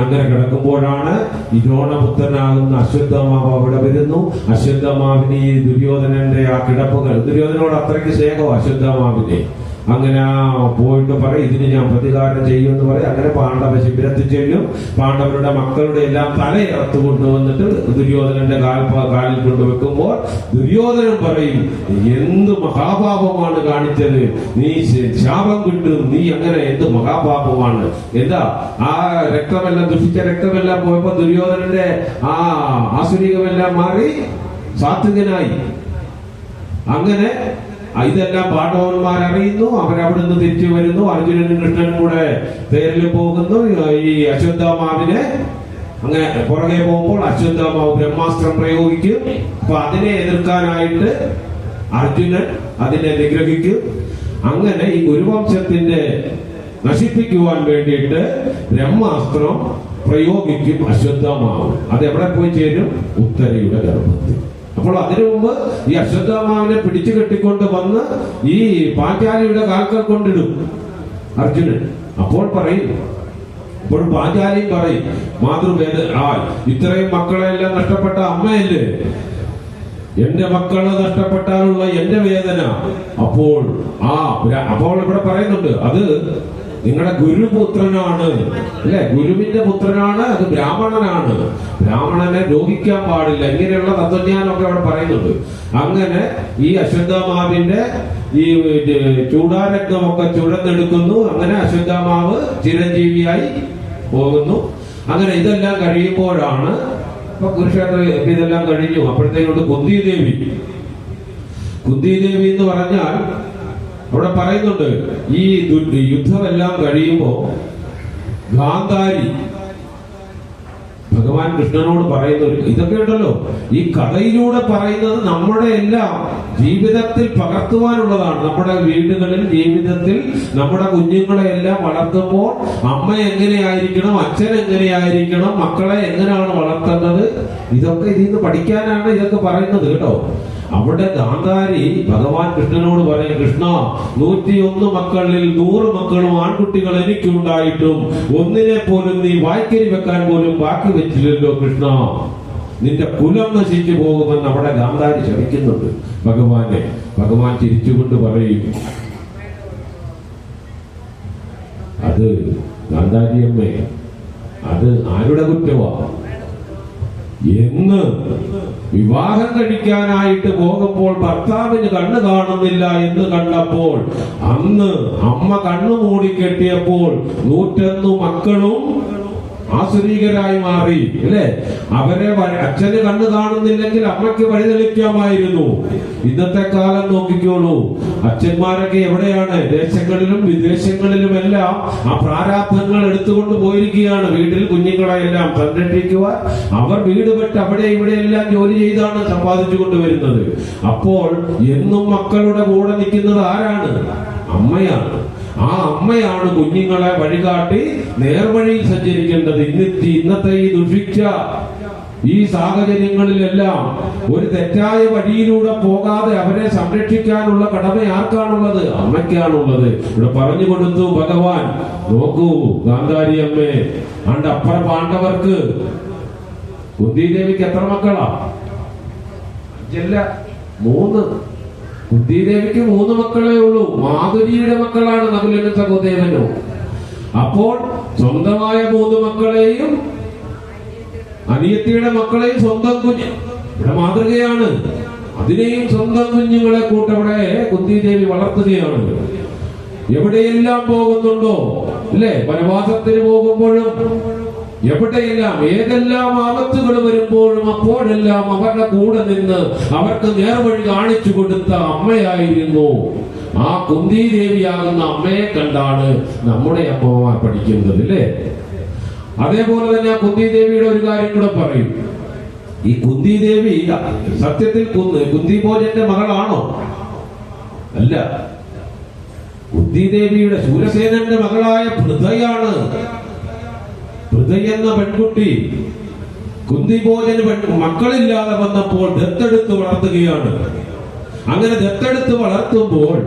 അങ്ങനെ കിടക്കുമ്പോഴാണ് ഈ ദ്രോണപുത്രനാകുന്ന അശ്വത്ഥമാവ് അവിടെ വരുന്നു. അശ്വത്ഥമാവിന് ഈ ദുര്യോധനന്റെ ആ കിടപ്പുകൾ, ദുര്യോധനോട് അത്രയ്ക്ക് സ്നേഹം അശ്വത്ഥമാവിനെ. അങ്ങനെ പോയിട്ട് പറയും, ഇതിന് ഞാൻ പ്രതികാരം ചെയ്യുമെന്ന് പറയും. അങ്ങനെ പാണ്ഡവ ശിബിരത്തിൽ ചെല്ലും. പാണ്ഡവരുടെ മക്കളുടെ എല്ലാം തലയിറത്ത് കൊണ്ടുവന്നിട്ട് ദുര്യോധനന്റെ കാലിൽ കൊണ്ടുവെക്കുമ്പോൾ ദുര്യോധനൻ പറയും, എന്ത് മഹാപാപമാണ് കാണിച്ചത്, നീ ശാപം കിട്ടും, നീ അങ്ങനെ എന്ത് മഹാപാപമാണ്. എന്താ ആ രക്തമെല്ലാം, ദുഷിച്ച രക്തമെല്ലാം പോയപ്പോ ദുര്യോധനന്റെ ആ ആസുരികമെല്ലാം മാറി സാത്വികനായി. അങ്ങനെ ഇതെല്ലാം പാണ്ഡവന്മാർ അറിയുന്നു. അവരവിടുന്ന് തിരിച്ചു വരുന്നു. അർജുനനും കൃഷ്ണനും കൂടെ തേരിൽ പോകുന്നു. ഈ അശ്വത്ഥമാവിനെ അങ്ങനെ പുറകെ പോകുമ്പോൾ അശ്വത്ഥമാവ് ബ്രഹ്മാസ്ത്രം പ്രയോഗിക്കും. അപ്പൊ അതിനെ എതിർക്കാനായിട്ട് അർജുനൻ അതിനെ നിഗ്രഹിക്കും. അങ്ങനെ ഈ ഗുരുവംശത്തിന്റെ നശിപ്പിക്കുവാൻ വേണ്ടിയിട്ട് ബ്രഹ്മാസ്ത്രം പ്രയോഗിക്കും അശ്വത്ഥമാവ്. അതെവിടെ പോയി ചേരും? ഉത്തരയുടെ ഗർഭത്തിൽ. അപ്പോൾ അതിനു മുമ്പ് ഈ അശ്വത്ഥമാവിനെ പിടിച്ചു കെട്ടിക്കൊണ്ട് വന്ന് ഈ പാഞ്ചാലിയുടെ കാൽക്കൽ കൊണ്ടിടും അർജുനൻ. അപ്പോൾ പറയും, അപ്പോൾ പാഞ്ചാലി പറയും, മാതൃവേദ ഇത്രയും മക്കളെല്ലാം നഷ്ടപ്പെട്ട അമ്മയല്ലേ, എന്റെ മക്കളെ നഷ്ടപ്പെട്ടാലുള്ള എന്റെ വേദന. അപ്പോൾ അപ്പോൾ ഇവിടെ പറയുന്നുണ്ട്, അത് നിങ്ങളുടെ ഗുരുപുത്രനാണ്, അല്ലെ, ഗുരുവിന്റെ പുത്രനാണ്, അത് ബ്രാഹ്മണനാണ്, ബ്രാഹ്മണനെ രോഗിക്കാൻ പാടില്ല. ഇങ്ങനെയുള്ള തത്വജ്ഞാനമൊക്കെ അവിടെ പറയുന്നുണ്ട്. അങ്ങനെ ഈ അശ്വത്ഥമാവിന്റെ ഈ ചൂടാരക്തമൊക്കെ ചുഴന്നെടുക്കുന്നു. അങ്ങനെ അശ്വത്ഥമാവ് ചിരഞ്ജീവിയായി പോകുന്നു. അങ്ങനെ ഇതെല്ലാം കഴിയുമ്പോഴാണ്, ഇപ്പൊ കുരുക്ഷേത്രം ഇതെല്ലാം കഴിഞ്ഞു. അപ്പോഴത്തേക്കുണ്ട് കുന്തിദേവി. കുന്തിദേവി എന്ന് പറഞ്ഞാൽ അവിടെ പറയുന്നുണ്ട്, ഈ യുദ്ധമെല്ലാം കഴിയുമ്പോ ഗാന്ധാരി ഭഗവാൻ കൃഷ്ണനോട് പറയുന്ന ഇതൊക്കെ ഉണ്ടല്ലോ, ഈ കഥയിലൂടെ പറയുന്നത് നമ്മുടെ എല്ലാം ജീവിതത്തിൽ പകർത്തുവാനുള്ളതാണ്. നമ്മുടെ വീടുകളിൽ, ജീവിതത്തിൽ നമ്മുടെ കുഞ്ഞുങ്ങളെ എല്ലാം വളർത്തുമ്പോൾ അമ്മ എങ്ങനെയായിരിക്കണം, അച്ഛൻ എങ്ങനെയായിരിക്കണം, മക്കളെ എങ്ങനെയാണ് വളർത്തേണ്ടത്, ഇതൊക്കെ ഇതിൽ നിന്ന് പഠിക്കാനാണ് ഇതൊക്കെ പറയുന്നത് കേട്ടോ. അവിടെ ഗാന്ധാരി ഭഗവാൻ കൃഷ്ണനോട് പറയും, കൃഷ്ണ, 101 മക്കളിൽ 100 മക്കളും ആൺകുട്ടികൾ എനിക്കുണ്ടായിട്ടും ഒന്നിനെ പോലും നീ വായ്ക്കരി വെക്കാൻ പോലും ബാക്കി വെച്ചില്ലല്ലോ കൃഷ്ണ, നിന്റെ കുലം നശിച്ചു പോകുമെന്ന് അവിടെ ഗാന്ധാരി ശപിക്കുന്നുണ്ട് ഭഗവാനെ. ഭഗവാൻ ചിരിച്ചുകൊണ്ട് പറയും, അത് ഗാന്ധാരിയമ്മേ, അത് ആരുടെ കുറ്റമാ? എന്ന് വിവാഹം കഴിക്കാനായിട്ട് പോകുമ്പോൾ ഭർത്താവിന് കണ്ണ് കാണുന്നില്ല എന്ന് കണ്ടപ്പോൾ അന്ന് അമ്മ കണ്ണു മൂടിക്കെട്ടിയപ്പോൾ 101 മക്കളും ആസുരീകരായി മാറി, അല്ലെ? അവരെ അച്ഛന് കണ്ണ് കാണുന്നില്ലെങ്കിൽ അമ്മയ്ക്ക് വഴിതെളിക്കാമായിരുന്നു. ഇന്നത്തെ കാലം നോക്കിക്കോളൂ, അച്ഛന്മാരൊക്കെ എവിടെയാണ്? ദേശങ്ങളിലും വിദേശങ്ങളിലും എല്ലാം ആ പ്രാരാബ്ധങ്ങൾ എടുത്തുകൊണ്ട് പോയിരിക്കുകയാണ്. വീട്ടിൽ കുഞ്ഞുങ്ങളെ എല്ലാം സംരക്ഷിക്കുവാൻ അവർ വീട് വിട്ട് അവിടെ ഇവിടെയെല്ലാം ജോലി ചെയ്താണ് സമ്പാദിച്ചു കൊണ്ടുവരുന്നത്. അപ്പോൾ എന്നും മക്കളുടെ കൂടെ നിൽക്കുന്നത് ആരാണ്? അമ്മയാണ്. ആ അമ്മയാണ് കുഞ്ഞുങ്ങളെ വഴികാട്ടി നേർവഴിയിൽ സഞ്ചരിക്കേണ്ടത്. ഇന്നത്തെ ഈ ദുഷിച്ച ഈ സാഹചര്യങ്ങളിലെല്ലാം ഒരു തെറ്റായ വഴിയിലൂടെ പോകാതെ അവരെ സംരക്ഷിക്കാനുള്ള കടമ ആർക്കാണുള്ളത്? അമ്മയ്ക്കാണുള്ളത്. ഇവിടെ പറഞ്ഞു കൊടുത്തു ഭഗവാൻ. നോക്കൂ ഗാന്ധാരി അമ്മേ, അണ്ട് അപ്പുറ പാണ്ഡവർക്ക് കുന്തിദേവിക്ക് എത്ര മക്കളാ? 3. കുന്തിദേവിക്ക് 3 മക്കളേ ഉള്ളൂ. മാധുരിയുടെ മക്കളാണ് നകുലനും സഹോദരനും. അപ്പോൾ സ്വന്തമായ 3 മക്കളെയും അനിയത്തിയുടെ മക്കളെയും സ്വന്തം കുഞ്ഞ്, ഇവിടെ മാതൃകയാണ്, അതിനെയും സ്വന്തം കുഞ്ഞുങ്ങളെ കൂട്ടവിടെ കുന്തിദേവി വളർത്തുകയാണ്. എവിടെയെല്ലാം പോകുന്നുണ്ടോ, അല്ലെ, വനവാസത്തിന് പോകുമ്പോഴും എവിടെയെല്ലാം ഏതെല്ലാം ആപത്തുകൾ വരുമ്പോഴും അപ്പോഴെല്ലാം അവരുടെ കൂടെ നിന്ന് അവർക്ക് നേർവഴി കാണിച്ചു കൊടുത്ത അമ്മയായിരുന്നു. ആ കുന്തിദേവിയാകുന്ന അമ്മയെ കണ്ടാണ് നമ്മുടെ അമ്മമാർ പഠിക്കുന്നത്, അല്ലേ? അതേപോലെ തന്നെ ആ കുന്തിദേവിയുടെ ഒരു കാര്യം കൂടെ പറയും. ഈ കുന്തിദേവി സത്യത്തിൽ കുന്തിഭോജന്റെ മകളാണോ? അല്ല. കുന്തിദേവിയുടെ ശൂരസേനന്റെ മകളായ പൃഥയാണ്. പൃഥ എന്ന പെൺകുട്ടി കുന്തിഭോജന് മക്കളില്ലാതെ വന്നപ്പോൾ ദത്തെടുത്ത് വളർത്തുകയാണ്. അങ്ങനെ ദത്തെടുത്ത് വളർത്തുമ്പോൾ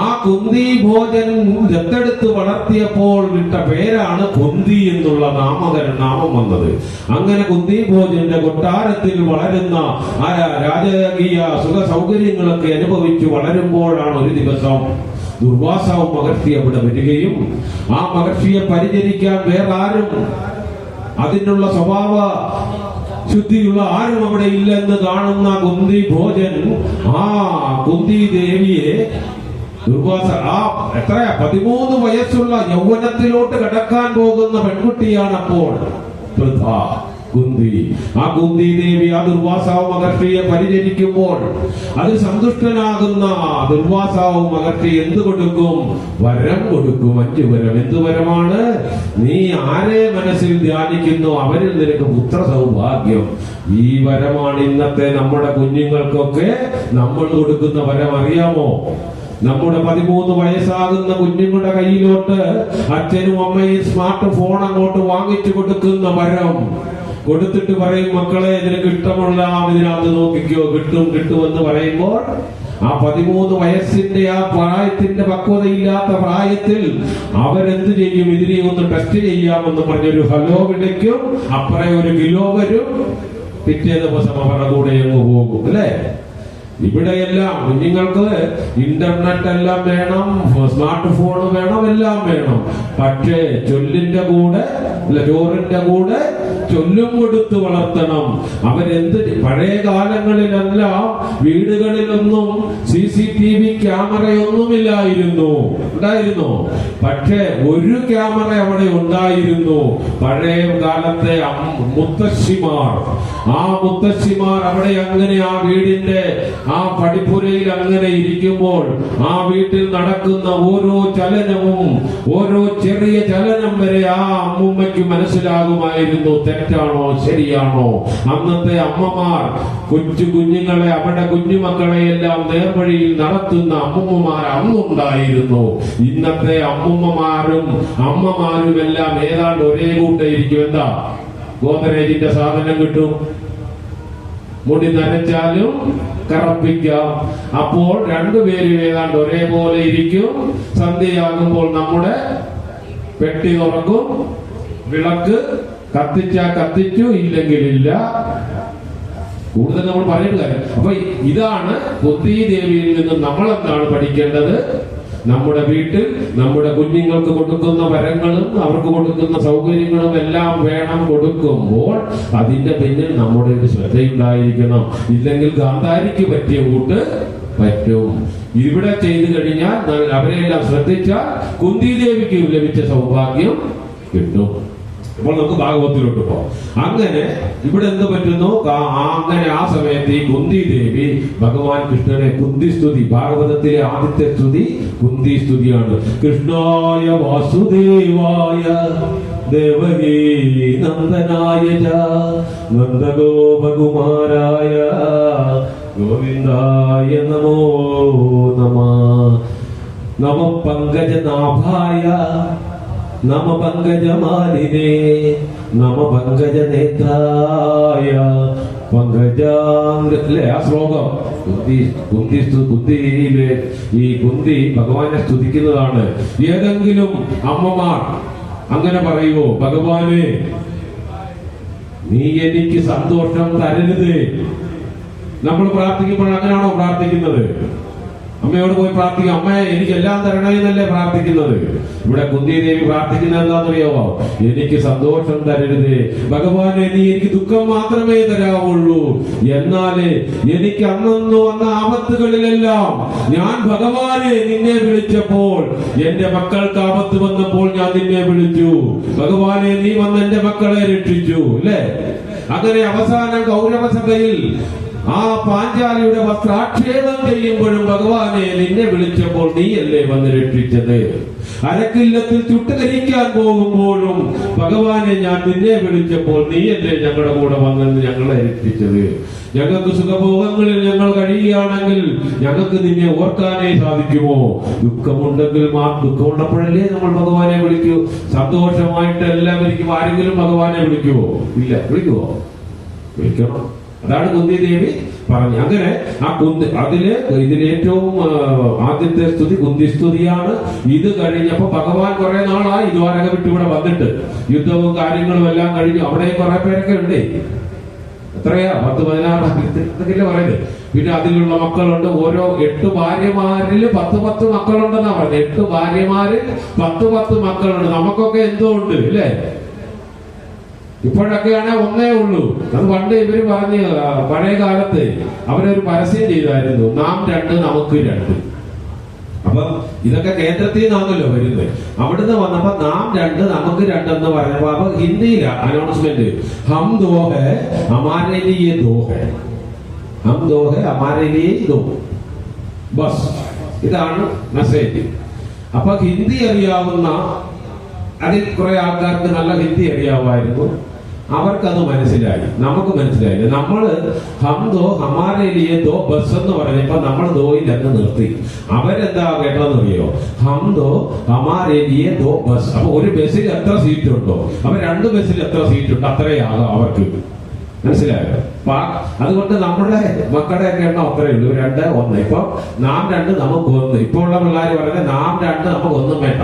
ആ കുന്തിഭോജൻ ദത്തെടുത്ത് വളർത്തിയപ്പോൾ വിട്ട പേരാണ് കുന്തി എന്നുള്ള നാമം വന്നത്. അങ്ങനെ കുന്തിഭോജന്റെ കൊട്ടാരത്തിൽ വളരുന്ന ആ രാജകീയ സുഖ സൗകര്യങ്ങളൊക്കെ അനുഭവിച്ചു വളരുമ്പോഴാണ് ഒരു ദിവസം ദുർവാസാവ് മഹർഷി അവിടെ വരികയും ആ മഹർഷിയെ പരിചരിക്കാൻ വേറെ ആരും അതിനുള്ള സ്വഭാവ ശുദ്ധിയുള്ള ആരും അവിടെ ഇല്ലെന്ന് കാണുന്ന കുന്തി ഭോജൻ ആ കുന്തി ദേവിയെ ദുർവാസ എത്രയാ 13 വയസ്സുള്ള യൗവനത്തിലോട്ട് കടക്കാൻ പോകുന്ന പെൺകുട്ടിയാണ് അപ്പോൾ പൃഥ കുന്തി. ആ കുന്തി ദേവി ആ ദുർവാസാവ് മഹർഷിയെ പരിചരിക്കുമ്പോൾ അതിൽ സന്തുഷ്ടനാകുന്ന ദുർവാസാവ് മഹർഷി എന്ത് കൊടുക്കും? വരം കൊടുക്കും. 5 വരം. എന്ത് വരമാണ്? നീ ആരെ മനസ്സിൽ ധ്യാനിക്കുന്നു അവരിൽ നിനക്ക് പുത്ര സൗഭാഗ്യം. ഈ വരമാണ് ഇന്നത്തെ നമ്മുടെ കുഞ്ഞുങ്ങൾക്കൊക്കെ നമ്മൾ കൊടുക്കുന്ന വരം. അറിയാമോ? നമ്മുടെ 13 വയസ്സാകുന്ന കുഞ്ഞുങ്ങളുടെ കയ്യിലോട്ട് അച്ഛനും അമ്മയും സ്മാർട്ട് ഫോൺ അങ്ങോട്ട് വാങ്ങിച്ചു കൊടുക്കുന്ന വരം കൊടുത്തിട്ട് പറയും, മക്കളെ നിനക്ക് ഇഷ്ടമുള്ള ഇതിനകത്ത് നോക്കിക്കോ, കിട്ടുമെന്ന് പറയുമ്പോൾ ആ 13 വയസ്സിന്റെ ആ പ്രായത്തിന്റെ പക്വതയില്ലാത്ത പ്രായത്തിൽ അവരെന്ത് ചെയ്യും? ഇതിനെ ഒന്ന് ടെസ്റ്റ് ചെയ്യാമെന്ന് പറഞ്ഞൊരു ഹലോ വിളിക്കും, അപ്പറേ ഒരു കിലോ വരും, പിറ്റേ ദിവസം അവരുടെ കൂടെ അങ്ങ് പോകും. അല്ലേ? ഇവിടെയെല്ലാം കുഞ്ഞുങ്ങൾക്ക് ഇന്റർനെറ്റ് എല്ലാം വേണം, സ്മാർട്ട് ഫോൺ വേണം, എല്ലാം വേണം. പക്ഷേ ചൊല്ലിന്റെ കൂടെ ചോറിന്റെ കൂടെ ചൊല്ലും കൊടുത്ത് വളർത്തണം. അവരെന്ത് പഴയ കാലങ്ങളിലെല്ലാം വീടുകളിലൊന്നും CCTV ക്യാമറയൊന്നുമില്ലായിരുന്നു. ഉണ്ടായിരുന്നു, പക്ഷേ ഒരു ക്യാമറ അവിടെ ഉണ്ടായിരുന്നു. പഴയ കാലത്തെ മുത്തശ്ശിമാർ, ആ മുത്തശ്ശിമാർ അവിടെ അങ്ങനെ ആ വീടിന്റെ ആ പടിപ്പുരയിൽ അങ്ങനെ ഇരിക്കുമ്പോൾ ആ വീട്ടിൽ നടക്കുന്ന ഓരോ ചലനവും, ഓരോ ചെറിയ ചലനം വരെ ആ അമ്മൂമ്മയ്ക്ക് മനസ്സിലാകുമായിരുന്നു തെറ്റാണോ ശരിയാണോ. അന്നത്തെ അമ്മമാർ കുഞ്ഞുങ്ങളെ, അവരുടെ കുഞ്ഞുമക്കളെ എല്ലാം നേർവഴിയിൽ നടത്തുന്ന അമ്മൂമ്മമാർ അന്നുണ്ടായിരുന്നു. ഇന്നത്തെ അമ്മൂമ്മമാരും അമ്മമാരും എല്ലാം ഏതാണ്ട് ഒരേ കൂട്ടായിരിക്കും. എന്താ? ഗോദരേജിന്റെ സാധനം കിട്ടും, മുടി നനച്ചാലും കറപ്പിക്കാം. അപ്പോൾ രണ്ടുപേരും ഏതാണ്ട് ഒരേപോലെ ഇരിക്കും. സന്ധ്യയാകുമ്പോൾ നമ്മുടെ പെട്ടി തുറക്കും, വിളക്ക് കത്തിച്ചു, ഇല്ലെങ്കിൽ ഇല്ല. കൂടുതൽ നമ്മൾ പറയുന്ന കാര്യം. അപ്പൊ ഇതാണ് കുന്തി ദേവിയിൽ നിന്ന് നമ്മൾ എന്താണ് പഠിക്കേണ്ടത്? നമ്മുടെ വീട്ടിൽ നമ്മുടെ കുഞ്ഞുങ്ങൾക്ക് കൊടുക്കുന്ന വരങ്ങളും അവർക്ക് കൊടുക്കുന്ന സൗകര്യങ്ങളും എല്ലാം വേണം. കൊടുക്കുമ്പോൾ അതിന്റെ പിന്നിൽ നമ്മുടെ ഒരു ശ്രദ്ധയുണ്ടായിരിക്കണം. ഇല്ലെങ്കിൽ ഗാന്ധാരിക്ക് പറ്റിയ കൂട്ട് പറ്റും. ഇവിടെ ചെയ്തു കഴിഞ്ഞാൽ അവരെല്ലാം ശ്രദ്ധിച്ചാൽ കുന്തി ദേവിക്ക് ലഭിച്ച സൗഭാഗ്യം കിട്ടും. അപ്പോൾ നമുക്ക് ഭാഗവത്തിലോട്ട് പോകാം. അങ്ങനെ ഇവിടെ എന്ത് പറ്റുന്നു? അങ്ങനെ ആ സമയത്ത് ഈ കുന്തി ദേവി ഭഗവാൻ കൃഷ്ണനെ കുന്തി സ്തുതി, ഭാഗവതത്തിലെ ആദ്യത്തെ സ്തുതി കുന്തി സ്തുതിയാണ്. കൃഷ്ണായ വാസുദേവായ ദേവകീ നന്ദനായ നന്ദഗോപകുമാരായ ഗോവിന്ദായ നമോ നമ പങ്കജനാഭായ നമ പങ്കജമാലിനേ നമ പങ്കജനേത്രായ പങ്കജാംഗത്തിലെ ആ ശ്ലോകം കുന്തിയിലെ ഈ കുന്തി ഭഗവാനെ സ്തുതിക്കുന്നതാണ്. ഏതെങ്കിലും അമ്മമാർ അങ്ങനെ പറയുമോ? ഭഗവാനെ നീ എനിക്ക് സന്തോഷം തരരുത്. നമ്മൾ പ്രാർത്ഥിക്കുമ്പോൾ അങ്ങനെയാണോ പ്രാർത്ഥിക്കുന്നത്? അമ്മയോട് പോയി പ്രാർത്ഥിക്കും, അമ്മ എനിക്ക് എല്ലാം തരണേ എന്നല്ലേ പ്രാർത്ഥിക്കുന്നത്. ഇവിടെ കുന്തി ദേവി പ്രാർത്ഥിക്കുന്നത് എന്താണെന്നറിയാമോ? എനിക്ക് സന്തോഷം തരരുത് ഭഗവാനെ, നീ എനിക്ക് ദുഃഖം മാത്രമേ തരാവുള്ളൂ. എന്നാല് എനിക്ക് അന്നു വന്ന ആപത്തുകളിലെല്ലാം ഞാൻ ഭഗവാനെ നിന്നെ വിളിച്ചപ്പോൾ, എന്റെ മക്കൾക്ക് ആപത്ത് വന്നപ്പോൾ ഞാൻ നിന്നെ വിളിച്ചു. ഭഗവാനെ നീ വന്ന് എന്റെ മക്കളെ രക്ഷിച്ചു. അല്ലേ? അങ്ങനെ അവസാനം കൗരവസഭയിൽ ആ പാഞ്ചാലിയുടെ വസ്ത്രാക്ഷേപം ചെയ്യുമ്പോഴും ഭഗവാനെ നിന്നെ വിളിച്ചപ്പോൾ നീയല്ലേ വന്ന് രക്ഷിച്ചത്. അരക്കില്ലത്തിൽ ചുട്ടുകരിക്കാൻ പോകുമ്പോഴും ഭഗവാനെ ഞാൻ നിന്നെ വിളിച്ചപ്പോൾ നീയല്ലേ ഞങ്ങളുടെ കൂടെ വന്നെന്ന് ഞങ്ങളെ ഏൽപ്പിച്ചത്. ഞങ്ങൾക്ക് സുഖഭോഗങ്ങളിൽ ഞങ്ങൾ കഴിയുകയാണെങ്കിൽ ഞങ്ങൾക്ക് നിന്നെ ഓർക്കാനേ സാധിക്കുമോ? ദുഃഖമുണ്ടെങ്കിൽ ദുഃഖമുള്ളപ്പോഴല്ലേ നമ്മൾ ഭഗവാനെ വിളിക്കൂ. സന്തോഷമായിട്ട് എല്ലാവരും ആരെങ്കിലും ഭഗവാനെ വിളിക്കുവോ? ഇല്ല. വിളിക്കുവോ? വിളിക്കണം. അതാണ് കുന്തി ദേവി പറഞ്ഞു. അങ്ങനെ ആ ഇതിലേറ്റവും ആദ്യത്തെ സ്തുതി കുന്തി സ്തുതിയാണ്. ഇത് കഴിഞ്ഞപ്പോ ഭഗവാൻ കുറെ നാളായി ദ്വാരക വിട്ട് ഇവിടെ വന്നിട്ട് യുദ്ധവും കാര്യങ്ങളും എല്ലാം കഴിഞ്ഞു. അവിടെ കുറെ പേരൊക്കെ ഉണ്ട്. എത്രയാ? 10-16 പറയുന്നത്. പിന്നെ അതിലുള്ള മക്കളുണ്ട്. ഓരോ 8 ഭാര്യമാരിൽ 10 മക്കളുണ്ടെന്നാ പറഞ്ഞത്. 8 ഭാര്യമാരിൽ 10 മക്കളുണ്ട്. നമുക്കൊക്കെ എന്തോ ഉണ്ട് അല്ലേ? ഇപ്പോഴൊക്കെയാണെ ഒന്നേ ഉള്ളൂ. അത് പണ്ട് ഇവര് പറഞ്ഞ് പഴയ കാലത്ത് അവരൊരു പരസ്യം ചെയ്തായിരുന്നു, നാം 2 നമുക്ക് 2. അപ്പൊ ഇതൊക്കെ കേന്ദ്രത്തിൽ നിന്നാണല്ലോ വരുന്നത്. അവിടുന്ന് വന്നപ്പോ നാം 2 നമുക്ക് 2 എന്ന് പറഞ്ഞപ്പോ അപ്പൊ ഹിന്ദിയില അനൗൺസ്മെന്റ്, ഹം ദോ ഹെ ഹമാരെ ലിയേ ദോ ഹെ, ഹം ദോ ഹെ ഹമാരെ ലിയേ ദോ, ബസ്. ഇതാണ് മെസ്സേജ്. അപ്പൊ ഹിന്ദി അറിയാവുന്ന അതിൽ കുറെ ആൾക്കാർക്ക് നല്ല ഹിന്ദി അറിയാമായിരുന്നു. അവർക്കത് മനസ്സിലായി, നമുക്ക് മനസ്സിലായില്ല. നമ്മള് ഹം ദോ ഹമാരെ ലിയേ ദോ ബസ് എന്ന് പറഞ്ഞപ്പോ നമ്മൾ ദോയിൽ അങ്ങ് നിർത്തി. അവരെന്താ കേട്ടതെന്നറിയോ? ഹം ദോ ഹമാരെ ലിയേ ദോ ബസ്. അപ്പൊ ഒരു ബസ്സിൽ എത്ര സീറ്റ് ഉണ്ടോ, അപ്പൊ 2 ബസ്സിൽ എത്ര സീറ്റ് ഉണ്ടോ അത്രയാകാം അവർക്ക്. മനസ്സിലായോ? അതുകൊണ്ട് നമ്മുടെ മക്കളുടെ ഒക്കെ എണ്ണം അത്രയേ ഉള്ളൂ, 2, 1. ഇപ്പൊ നാം 2 നമുക്ക് 1. ഇപ്പൊ ഉള്ള പിള്ളേർ പറഞ്ഞാൽ നാം 2 നമുക്ക് 1 വേണ്ട.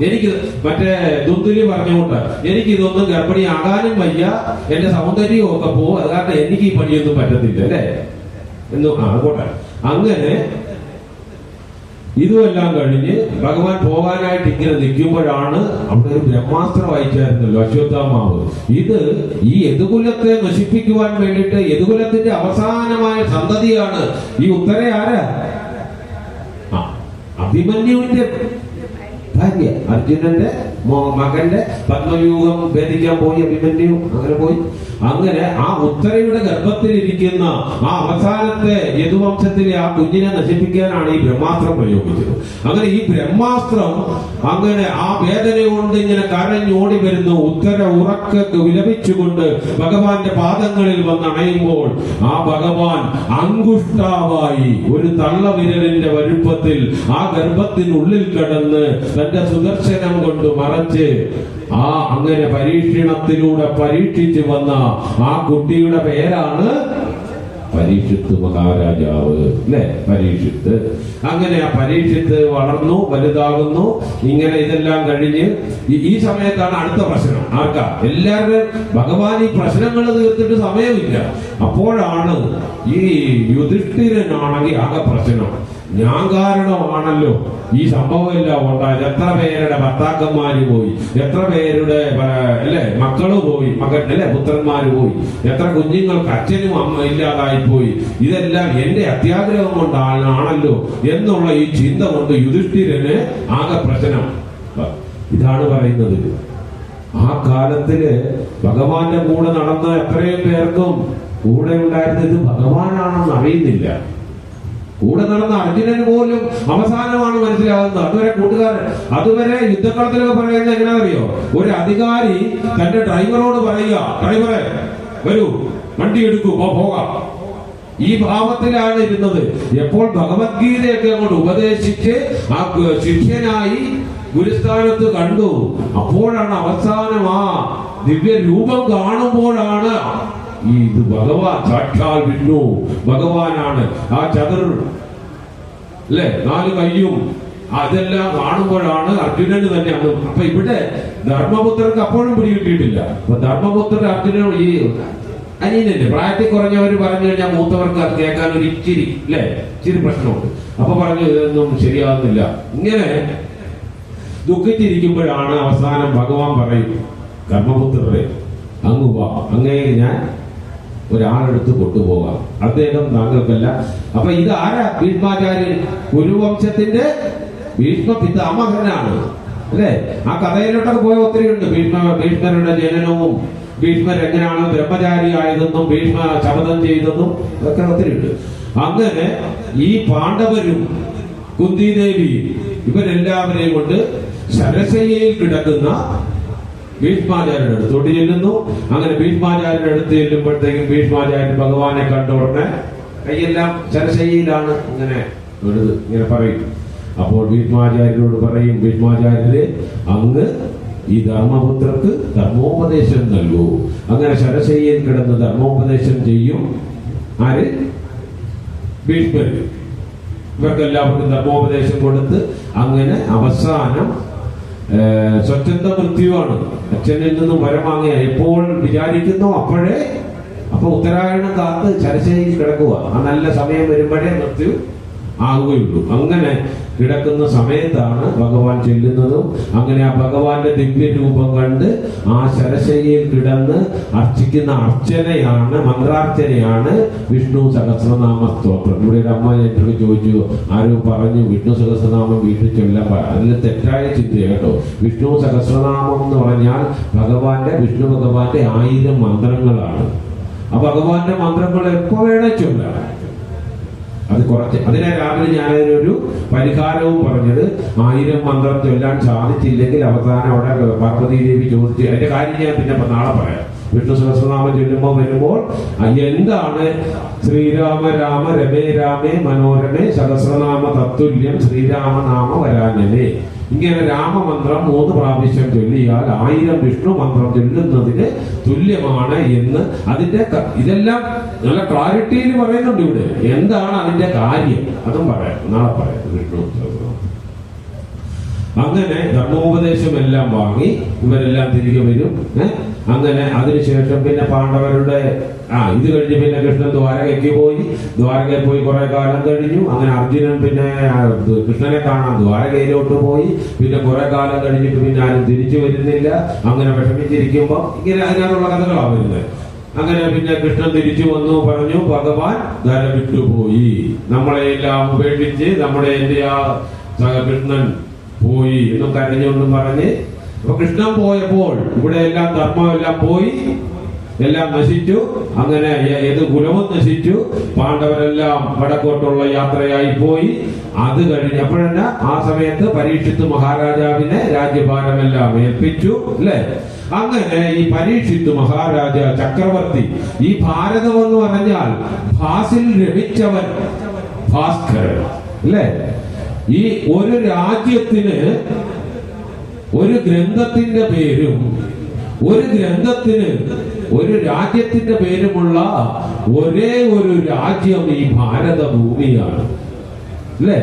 എനിക്ക് മറ്റേ ദുന്ദുലി പറഞ്ഞുകൊണ്ട് എനിക്ക് ഇതൊന്നും ഗർഭിണിയാകാനും വയ്യ, എന്റെ സൗന്ദര്യവും ഒക്കെ പോകും, അത് കാരണം എനിക്ക് ഈ പണിയൊന്നും പറ്റത്തില്ല അല്ലേ എന്നു. അതുകൊട്ടെ അങ്ങനെ ഇതുമെല്ലാം കഴിഞ്ഞ് ഭഗവാൻ പോകാനായിട്ട് ഇങ്ങനെ നിൽക്കുമ്പോഴാണ് അവിടെ ഒരു ബ്രഹ്മാസ്ത്രം അയച്ചായിരുന്നല്ലോ അശ്വത്ഥാമാവ്. ഇത് ഈ യദുകുലത്തെ നശിപ്പിക്കുവാൻ വേണ്ടിയിട്ട് യദുകുലത്തിന്റെ അവസാനമായ സന്തതിയാണ് ഈ ഉത്തര. ആരാ? അഭിമന്യുവിന്റെ ഭാര്യ, അർജുനന്റെ മകന്റെ പത്മവ്യൂഹം ഭേദിക്കാൻ പോയി അഭിമന്യു. അങ്ങനെ പോയി. അങ്ങനെ ആ ഉത്തരയുടെ ഗർഭത്തിലിരിക്കുന്ന ആ അവസാനത്തെ യദുവംശത്തിലെ ആ കുഞ്ഞിനെ നശിപ്പിക്കാനാണ് ഈ ബ്രഹ്മാസ്ത്രം പ്രയോഗിച്ചത്. അങ്ങനെ ഈ ബ്രഹ്മാസ്ത്രം അങ്ങനെ ആ വേദന കൊണ്ട് ഇങ്ങനെ കരഞ്ഞോടി വരുന്നു. ഉത്തര ഉറക്കൊക്കെ വിലപിച്ചുകൊണ്ട് ഭഗവാന്റെ പാദങ്ങളിൽ വന്നണയുമ്പോൾ ആ ഭഗവാൻ അങ്കുഷ്ടാവായി ഒരു തള്ളവിരലിന്റെ വലുപ്പത്തിൽ ആ ഗർഭത്തിനുള്ളിൽ കിടന്ന് തന്റെ സുദർശനം കൊണ്ട് മറച്ച് അങ്ങനെ പരീക്ഷണത്തിലൂടെ പരീക്ഷിച്ചു വന്ന ആ കുട്ടിയുടെ പേരാണ് പരീക്ഷിത്ത് മഹാരാജാവ് അല്ലെ? പരീക്ഷിത്ത്. അങ്ങനെ ആ പരീക്ഷിത്ത് വളർന്നു വലുതാകുന്നു. ഇങ്ങനെ ഇതെല്ലാം കഴിഞ്ഞ് ഈ സമയത്താണ് അടുത്ത പ്രശ്നം. ആർക്കാ? എല്ലാവരും ഭഗവാൻ ഈ പ്രശ്നങ്ങൾ തീർത്തിട്ട് സമയമില്ല. അപ്പോഴാണ് ഈ യുധിഷ്ഠിരനാണെങ്കിൽ ആകെ പ്രശ്നം. ഞാൻ കാരണമാണല്ലോ ഈ സംഭവം എല്ലാം ഉണ്ടായത്. എത്ര പേരുടെ ഭർത്താക്കന്മാര് പോയി, എത്ര പേരുടെ അല്ലെ മക്കള് പോയി, അല്ലെ പുത്രന്മാര് പോയി, എത്ര കുഞ്ഞുങ്ങൾക്ക് അച്ഛനും അമ്മ ഇല്ലാതായി പോയി. ഇതെല്ലാം എന്റെ അത്യാഗ്രഹം കൊണ്ടാണല്ലോ എന്നുള്ള ഈ ചിന്ത കൊണ്ട് യുധിഷ്ഠിരന് ആകെ പ്രശ്നം. ഇതാണ് പറയുന്നത്. ആ കാലത്തില് ഭഗവാന്റെ കൂടെ നടന്ന എത്രയും പേർക്കും കൂടെ ഉണ്ടായിരുന്നത് ഇത് ഭഗവാനാണെന്ന് അറിയുന്നില്ല. കൂടെ നടന്ന അർജുനന് പോലും അവസാനമാണ് മനസ്സിലാകുന്നത്. അതുവരെ കൂട്ടുകാരൻ, അതുവരെ യുദ്ധക്കളത്തിലൊക്കെ പറയുന്നത് എങ്ങനെയാണെന്നറിയോ? ഒരു അധികാരി തന്റെ ഡ്രൈവറോട് പറയുക, ഡ്രൈവറെ വരൂ, വണ്ടി എടുക്കൂ, പോകാം. ഈ ഭാവത്തിലാണ് ഇരുന്നത്. എപ്പോൾ ഭഗവത്ഗീതയൊക്കെ അങ്ങോട്ട് ഉപദേശിച്ച് ആ ശിഷ്യനായി ഗുരുസ്ഥാനത്ത് കണ്ടു, അപ്പോഴാണ് അവസാനം ആ ദിവ്യ രൂപം കാണുമ്പോഴാണ് ഇത് ഭഗവാൻ സാക്ഷാൽ വിഷ്ണു ഭഗവാനാണ്. ആ ചതുർ അല്ലെ 4 കയ്യും അതെല്ലാം കാണുമ്പോഴാണ് അർജുനന് തന്നെ അത്. അപ്പൊ ഇവിടെ ധർമ്മപുത്രർക്ക് അപ്പോഴും പിടികിട്ടിയിട്ടില്ല. അപ്പൊ ധർമ്മപുത്രൻ അർജുനൻ ഈ അനിയനല്ലേ, പ്രായത്തിൽ കുറഞ്ഞവര് പറഞ്ഞു കഴിഞ്ഞാൽ മൂത്തവർക്ക് അത് കേൾക്കാൻ ഒരു ഇച്ചിരി അല്ലെ ഇച്ചിരി പ്രശ്നമുണ്ട്. അപ്പൊ പറഞ്ഞു ഇതൊന്നും ശരിയാകുന്നില്ല. ഇങ്ങനെ ദുഃഖിച്ചിരിക്കുമ്പോഴാണ് അവസാനം ഭഗവാൻ പറയും, ധർമ്മപുത്രരെ അങ്ങ് വാ, അങ്ങേ ഞാൻ ഒരാളെടുത്ത് കൊണ്ടുപോകാം, അദ്ദേഹം താങ്കൾക്കല്ല. അപ്പൊ ഇത് ആരാ? ഭീഷ്മാചാര്യൻ, കുരുവംശത്തിന്റെ ഭീഷ്മ പിതാമഹനാണ് അല്ലെ? ആ കഥയിലോട്ടൊക്കെ പോയ ഒത്തിരി ഉണ്ട്. ഭീഷ്മരുടെ ജനനവും ഭീഷ്മർ എങ്ങനെയാണ് ബ്രഹ്മചാരി ആയതെന്നും ഭീഷ്മ ശപഥം ചെയ്തെന്നും ഒക്കെ ഒത്തിരി ഉണ്ട്. അങ്ങനെ ഈ പാണ്ഡവരും കുന്തിദേവി ഇവരെല്ലാവരെയും കൊണ്ട് ശരശയ്യയിൽ കിടക്കുന്ന ഭീഷ്മാചാര്യരുടെ അടുത്തോട്ട് ചെല്ലുന്നു. അങ്ങനെ ഭീഷ്മാചാര്യരുടെ അടുത്ത് ചെല്ലുമ്പോഴത്തേക്കും ഭീഷ്മാചാര്യൻ ഭഗവാനെ കണ്ട ഉടനെ കൈയെല്ലാം ശരശയ്യയിലാണ് ഇങ്ങനെ പറയും. അപ്പോൾ ഭീഷ്മാചാര്യരോട് പറയും, ഭീഷ്മാചാര്യരെ അങ്ങ് ഈ ധർമ്മപുത്രർക്ക് ധർമ്മോപദേശം നൽകൂ. അങ്ങനെ ശരശയ്യയിൽ കിടന്ന് ധർമ്മോപദേശം ചെയ്യും. ആര്? ഭീഷ്മർ. ഇവർക്കെല്ലാവർക്കും ധർമ്മോപദേശം കൊടുത്ത് അങ്ങനെ അവസാനം സ്വച്ഛന്ത മൃത്യുവാണ്. അച്ഛനിൽ നിന്നും വരം വാങ്ങിയ എപ്പോൾ വിചാരിക്കുന്നു അപ്പൊ ഉത്തരായണം കാത്ത് ശരശയ്യയിൽ കിടക്കുക. ആ നല്ല സമയം വരുമ്പോഴേ മൃത്യു ആകുകയുള്ളൂ. അങ്ങനെ കിടക്കുന്ന സമയത്താണ് ഭഗവാൻ ചെല്ലുന്നതും. അങ്ങനെ ആ ഭഗവാന്റെ ദിവ്യരൂപം കണ്ട് ആ ശരശയ്യയിൽ കിടന്ന് അർച്ചിക്കുന്ന അർച്ചനയാണ്, മന്ത്രാർച്ചനയാണ് വിഷ്ണു സഹസ്രനാമ സ്തോത്രം. ഇവിടെ ഒരു അമ്മ എന്നോട് ചോദിച്ചു, ആരോ പറഞ്ഞു വിഷ്ണു സഹസ്രനാമം വീട്ടിൽ ചൊല്ലാൻ. അതിൽ തെറ്റായ ചിന്ത കേട്ടോ. വിഷ്ണു സഹസ്രനാമം എന്ന് പറഞ്ഞാൽ വിഷ്ണു ഭഗവാന്റെ 1000 മന്ത്രങ്ങളാണ്. ആ ഭഗവാന്റെ മന്ത്രങ്ങൾ എപ്പോ വേണേ ചൊല്ലാം. അത് കുറച്ച് അതിനെ രാവിലെ ഞാനതിനൊരു പരിഹാരവും പറഞ്ഞത്, 1000 മന്ത്രം ചൊല്ലാൻ സാധിച്ചില്ലെങ്കിൽ അവസാനം അവിടെ പാർവതി ദേവി ചോദിച്ചു. അതിന്റെ കാര്യം ഞാൻ പിന്നെ നാളെ പറയാം. വിഷ്ണു സഹസ്രനാമം വരുമ്പോൾ എന്താണ് ശ്രീരാമ രാമ രമേ രാമേ മനോരമേ സഹസ്രനാമ തത്തുല്യം ശ്രീരാമനാമ വരാനനെ. ഇങ്ങനെ രാമമന്ത്രം 3 പ്രാവശ്യം ചൊല്ലിയാൽ 1000 വിഷ്ണു മന്ത്രം ചൊല്ലുന്നതിന് തുല്യമാണ് എന്ന് അതിന്റെ ഇതെല്ലാം നല്ല ക്ലാരിറ്റിയിൽ പറയുന്നുണ്ട്. ഇവിടെ എന്താണ് അതിന്റെ കാര്യം അതും പറയാം, നാളെ പറയാം. വിഷ്ണു അങ്ങനെ ധർമ്മോപദേശം എല്ലാം വാങ്ങി ഇവരെല്ലാം തിരികെ വരും. അങ്ങനെ അതിനുശേഷം പിന്നെ പാണ്ഡവരുടെ ഇത് കഴിഞ്ഞ് പിന്നെ കൃഷ്ണൻ ദ്വാരകയിൽ പോയി കുറെ കാലം കഴിഞ്ഞു. അങ്ങനെ അർജുനൻ പിന്നെ കൃഷ്ണനെ കാണാൻ ദ്വാരകയിലോട്ട് പോയി. പിന്നെ കുറെ കാലം കഴിഞ്ഞിട്ട് പിന്നെ ആരും തിരിച്ചു വരുന്നില്ല. അങ്ങനെ വിഷമിച്ചിരിക്കുമ്പോ ഇങ്ങനെ അതിനകത്തുള്ള കഥകളാണ് വരുന്നത്. അങ്ങനെ പിന്നെ കൃഷ്ണൻ തിരിച്ചു വന്നു, പറഞ്ഞു ഭഗവാൻ ധര വിട്ടുപോയി, നമ്മളെല്ലാം ഉപേക്ഷിച്ച് എന്റെ ആ കൃഷ്ണൻ പോയി എന്നും കരഞ്ഞുകൊണ്ടും പറഞ്ഞ്. അപ്പൊ കൃഷ്ണൻ പോയപ്പോൾ ഇവിടെ എല്ലാം ധർമ്മമെല്ലാം പോയി, എല്ലാം നശിച്ചു. അങ്ങനെ ഏത് കുലവും നശിച്ചു. പാണ്ഡവരെല്ലാം വടക്കോട്ടുള്ള യാത്രയായി പോയി. അത് കഴിഞ്ഞപ്പോഴല്ല ആ സമയത്ത് പരീക്ഷിത്ത് മഹാരാജാവിനെ രാജ്യഭാരമെല്ലാം ഏൽപ്പിച്ചു, അല്ലെ? അങ്ങനെ ഈ പരീക്ഷിത്ത് മഹാരാജ ചക്രവർത്തി, ഈ ഭാരതം എന്ന് പറഞ്ഞാൽ ഭാസിൽ രമിച്ചവൻ ഭാസ്കരൻ, അല്ലെ? ഈ ഒരു രാജ്യത്തിന് ഒരു ഗ്രന്ഥത്തിന്റെ പേരും ഒരു രാജ്യത്തിന്റെ പേരുമുള്ള ഒരേ ഒരു രാജ്യം ഈ ഭാരതഭൂമിയാണ്, അല്ലേ?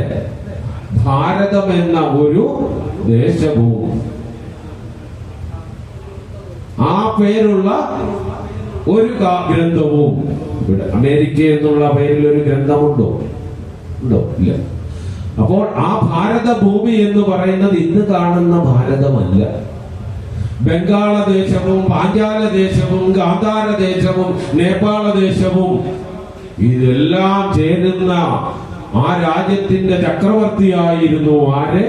ഭാരതം എന്ന ഒരു ദേശഭൂമി, ആ പേരുള്ള ഒരു ഗ്രന്ഥവും ഇവിടെ. അമേരിക്ക എന്നുള്ള പേരിൽ ഒരു ഗ്രന്ഥമുണ്ടോ? ഇല്ല. അപ്പോൾ ആ ഭാരതഭൂമി എന്ന് പറയുന്നത് ഇന്ന് കാണുന്ന ഭാരതമല്ല. ബംഗാളദേശവും പാഞ്ചാലദേശവും ഗാന്ധാരദേശവും നേപ്പാളദേശവും ഇതെല്ലാം ചേരുന്ന ആ രാജ്യത്തിന്റെ ചക്രവർത്തിയായിരുന്നു ആര്?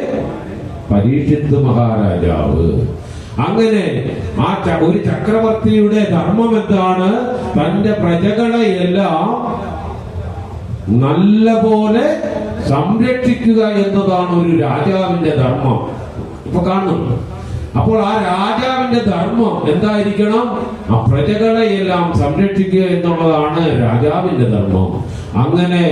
പരീക്ഷിത്ത് മഹാരാജാവ്. അങ്ങനെ ആ ഒരു ചക്രവർത്തിയുടെ ധർമ്മം എന്താണ്? തന്റെ പ്രജകളെയെല്ലാം നല്ല പോലെ സംരക്ഷിക്കുക എന്നതാണ് ഒരു രാജാവിന്റെ ധർമ്മം. ഇപ്പൊ കാണുന്നു. അപ്പോൾ ആ രാജാവിന്റെ ധർമ്മം എന്തായിരിക്കണം? ആ പ്രജകളെയെല്ലാം സംരക്ഷിക്കുക എന്നുള്ളതാണ് രാജാവിന്റെ ധർമ്മം. അങ്ങനെ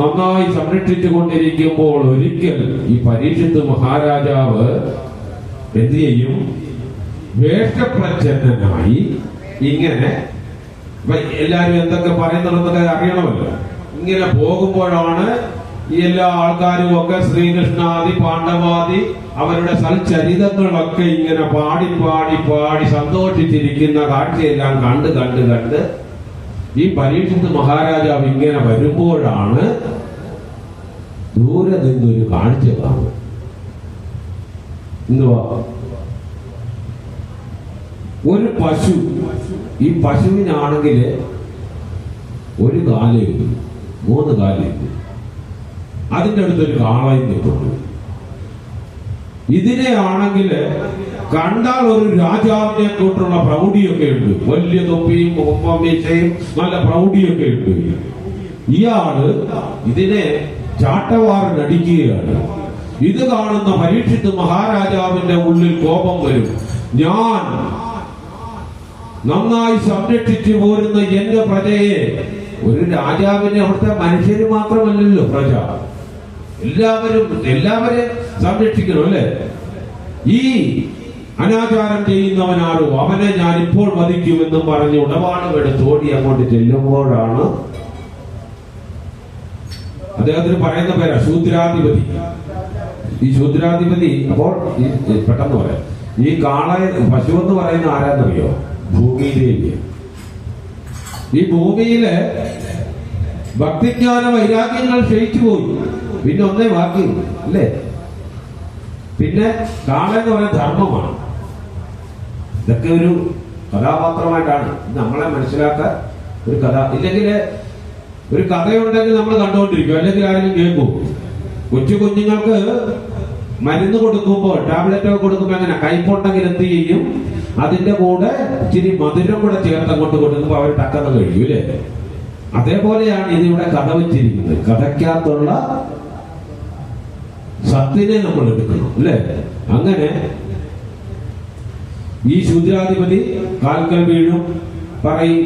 നന്നായി സംരക്ഷിച്ചു കൊണ്ടിരിക്കുമ്പോൾ ഒരിക്കൽ ഈ പരീക്ഷിത്ത് മഹാരാജാവ് എന്ത് ചെയ്യും? വേഷപ്രച്ഛന്നനായി ഇങ്ങനെ, എല്ലാരും എന്തൊക്കെ പറയുന്നുണ്ടെന്നൊക്കെ അറിയണമല്ലോ. ഇങ്ങനെ പോകുമ്പോഴാണ് ഈ എല്ലാ ആൾക്കാരും ഒക്കെ ശ്രീകൃഷ്ണാദി പാണ്ഡവാദി അവരുടെ സൽചരിതങ്ങളൊക്കെ ഇങ്ങനെ പാടി സന്തോഷിച്ചിരിക്കുന്ന കാഴ്ചയെല്ലാം കണ്ട് ഈ പരീക്ഷിത്ത് മഹാരാജാവ് ഇങ്ങനെ വരുമ്പോഴാണ് ദൂരെ നിന്നൊരു കാഴ്ച കാണുന്നത്. എന്തുവാ? ഒരു പശു. ഈ പശുവിനാണെങ്കിൽ ഒരു കാലേ ഉള്ളൂ, 3 കാലേ ഉള്ളൂ. അതിന്റെ അടുത്തൊരു കാളയും നിൽക്കുന്നു. ഇതിനെ ആണെങ്കിൽ കണ്ടാൽ ഒരു രാജാവിനെ കൊണ്ടുള്ള പ്രൗഢിയൊക്കെ ഉണ്ട്. വലിയ തൊപ്പിയും കൊമ്പമീശയും നല്ല പ്രൗഢിയൊക്കെ ഉണ്ട്. ഇയാള് ഇതിനെ ചാട്ടവാറിനടിക്കുകയാണ്. ഇത് കാണുന്ന പരീക്ഷിത്ത് മഹാരാജാവിന്റെ ഉള്ളിൽ കോപം വരും. ഞാൻ നന്നായി സംരക്ഷിച്ചു പോരുന്ന എന്റെ പ്രജയെ, ഒരു രാജാവിനെ അവിടുത്തെ മനുഷ്യര് മാത്രമല്ലല്ലോ പ്രജ, എല്ലാവരെയും സംരക്ഷിക്കണം അല്ലേ? ഈ അനാചാരം ചെയ്യുന്നവനാരോ അവനെ ഞാൻ ഇപ്പോൾ വധിക്കുമെന്നും പറഞ്ഞ് ഉടവാളുമെടുത്ത് ഓടി അങ്ങോട്ട് ചെല്ലുമ്പോഴാണ് അദ്ദേഹത്തിന് പറയുന്ന പേരാ ശൂദ്രാധിപതി. ഈ ശൂദ്രാധിപതി അപ്പോൾ പെട്ടെന്ന് പറയാം, ഈ പശു എന്ന് പറയുന്ന ആരാന്നറിയോ? ഭൂമിയിലേക്ക്. ഈ ഭൂമിയിലെ ഭക്തിജ്ഞാന വൈരാഗ്യങ്ങൾ ക്ഷയിച്ചു പോയി, പിന്നെ ഒന്നേ ബാക്കി അല്ലേ? പിന്നെ എന്ന് പറയുന്ന ധർമ്മമാണ്. ഇതൊക്കെ ഒരു കഥാപാത്രമായിട്ടാണ് നമ്മളെ മനസ്സിലാക്കാൻ ഒരു കഥ. ഇല്ലെങ്കിൽ ഒരു കഥയുണ്ടെങ്കിൽ നമ്മൾ കണ്ടുകൊണ്ടിരിക്കും, അല്ലെങ്കിൽ ആരെങ്കിലും കേൾക്കും. കൊച്ചു കുഞ്ഞുങ്ങൾക്ക് മരുന്ന് കൊടുക്കുമ്പോൾ, ടാബ്ലറ്റ് ഒക്കെ കൊടുക്കുമ്പോൾ എങ്ങനെ കൈപ്പുണ്ടെങ്കിൽ എന്ത് ചെയ്യും? അതിന്റെ കൂടെ ഇച്ചിരി മധുരം കൂടെ ചേർത്ത് അങ്ങോട്ട് കൊടുക്കുമ്പോൾ അവർ ടക്കെന്ന് കഴിയും അല്ലേ? അതേപോലെയാണ് ഇതിവിടെ കഥ വെച്ചിരിക്കുന്നത്. കഥയ്ക്കകത്തുള്ള സത്തിനെ നമ്മൾ എടുക്കണം അല്ലേ? അങ്ങനെ ഈ ശൂദ്രാധിപതി കാൽക്കൽ വീഴും, പറയും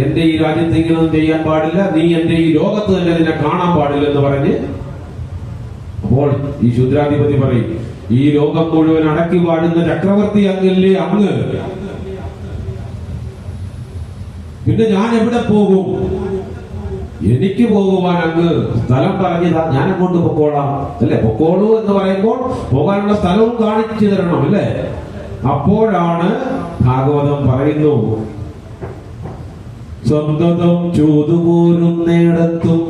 എന്റെ ഈ രാജ്യത്ത് ഇങ്ങനൊന്നും ചെയ്യാൻ പാടില്ല, നീ എന്റെ ഈ ലോകത്ത് തന്നെ നിന്നെ കാണാൻ പാടില്ല എന്ന് പറഞ്ഞ്. അപ്പോൾ ഈ ശൂദ്രാധിപതി പറയും, ഈ ലോകം മുഴുവൻ അടക്കി വാഴുന്ന ചക്രവർത്തി അങ്ങല്ലേ അങ്ങ്, പിന്നെ ഞാൻ എവിടെ പോകും? എനിക്ക് പോകുവാൻ അങ്ങ് സ്ഥലം പറഞ്ഞതാ, ഞാൻ അങ്ങോട്ട് പൊക്കോളാം അല്ലെ? പൊക്കോളൂ എന്ന് പറയുമ്പോൾ പോകാനുള്ള സ്ഥലവും കാണിച്ചു തരണം അല്ലേ? അപ്പോഴാണ് ഭാഗവതം പറയുന്നു, സ്വന്തം ചൂതുപോരുന്നിടത്തും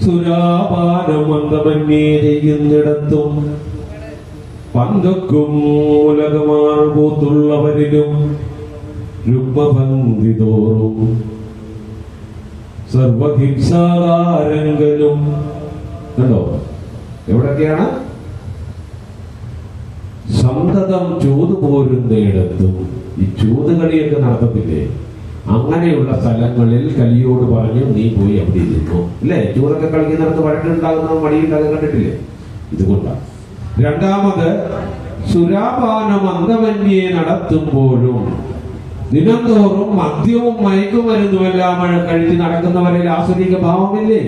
സുരാപാനമന്ദമന്യേ ചെയ്യുന്നിടത്തും പന്തക്കും ഉലകമാർ പൂത്തുള്ളവരിലും രുഗ്മഭംഗി തോറും സർവഹിംസാകാരങ്ങളും. കണ്ടോ എവിടൊക്കെയാണ്? സന്തതം ചൂത് പോരുന്നിടത്തും. ഈ ചൂതുകളിയൊക്കെ നടത്തത്തില്ലേ, അങ്ങനെയുള്ള സ്ഥലങ്ങളിൽ കലിയോട് പറഞ്ഞു നീ പോയി അവിടെ ഇരുന്നു അല്ലേ? ചൂതൊക്കെ കളിക്കുന്നിടത്ത് വഴക്കുണ്ടാകുന്ന മടിയുണ്ടാകുന്ന കണ്ടിട്ടില്ലേ? ഇതുകൊണ്ടാണ്. രണ്ടാമത് സുരാപാനം അന്തമന്യെ നടത്തുമ്പോഴും ദിനംതോറും മദ്യവും മയക്കുമരുന്നുമെല്ലാം കഴിച്ച് നടക്കുന്നവരിൽ ആസുരിക ഭാവമില്ലേ?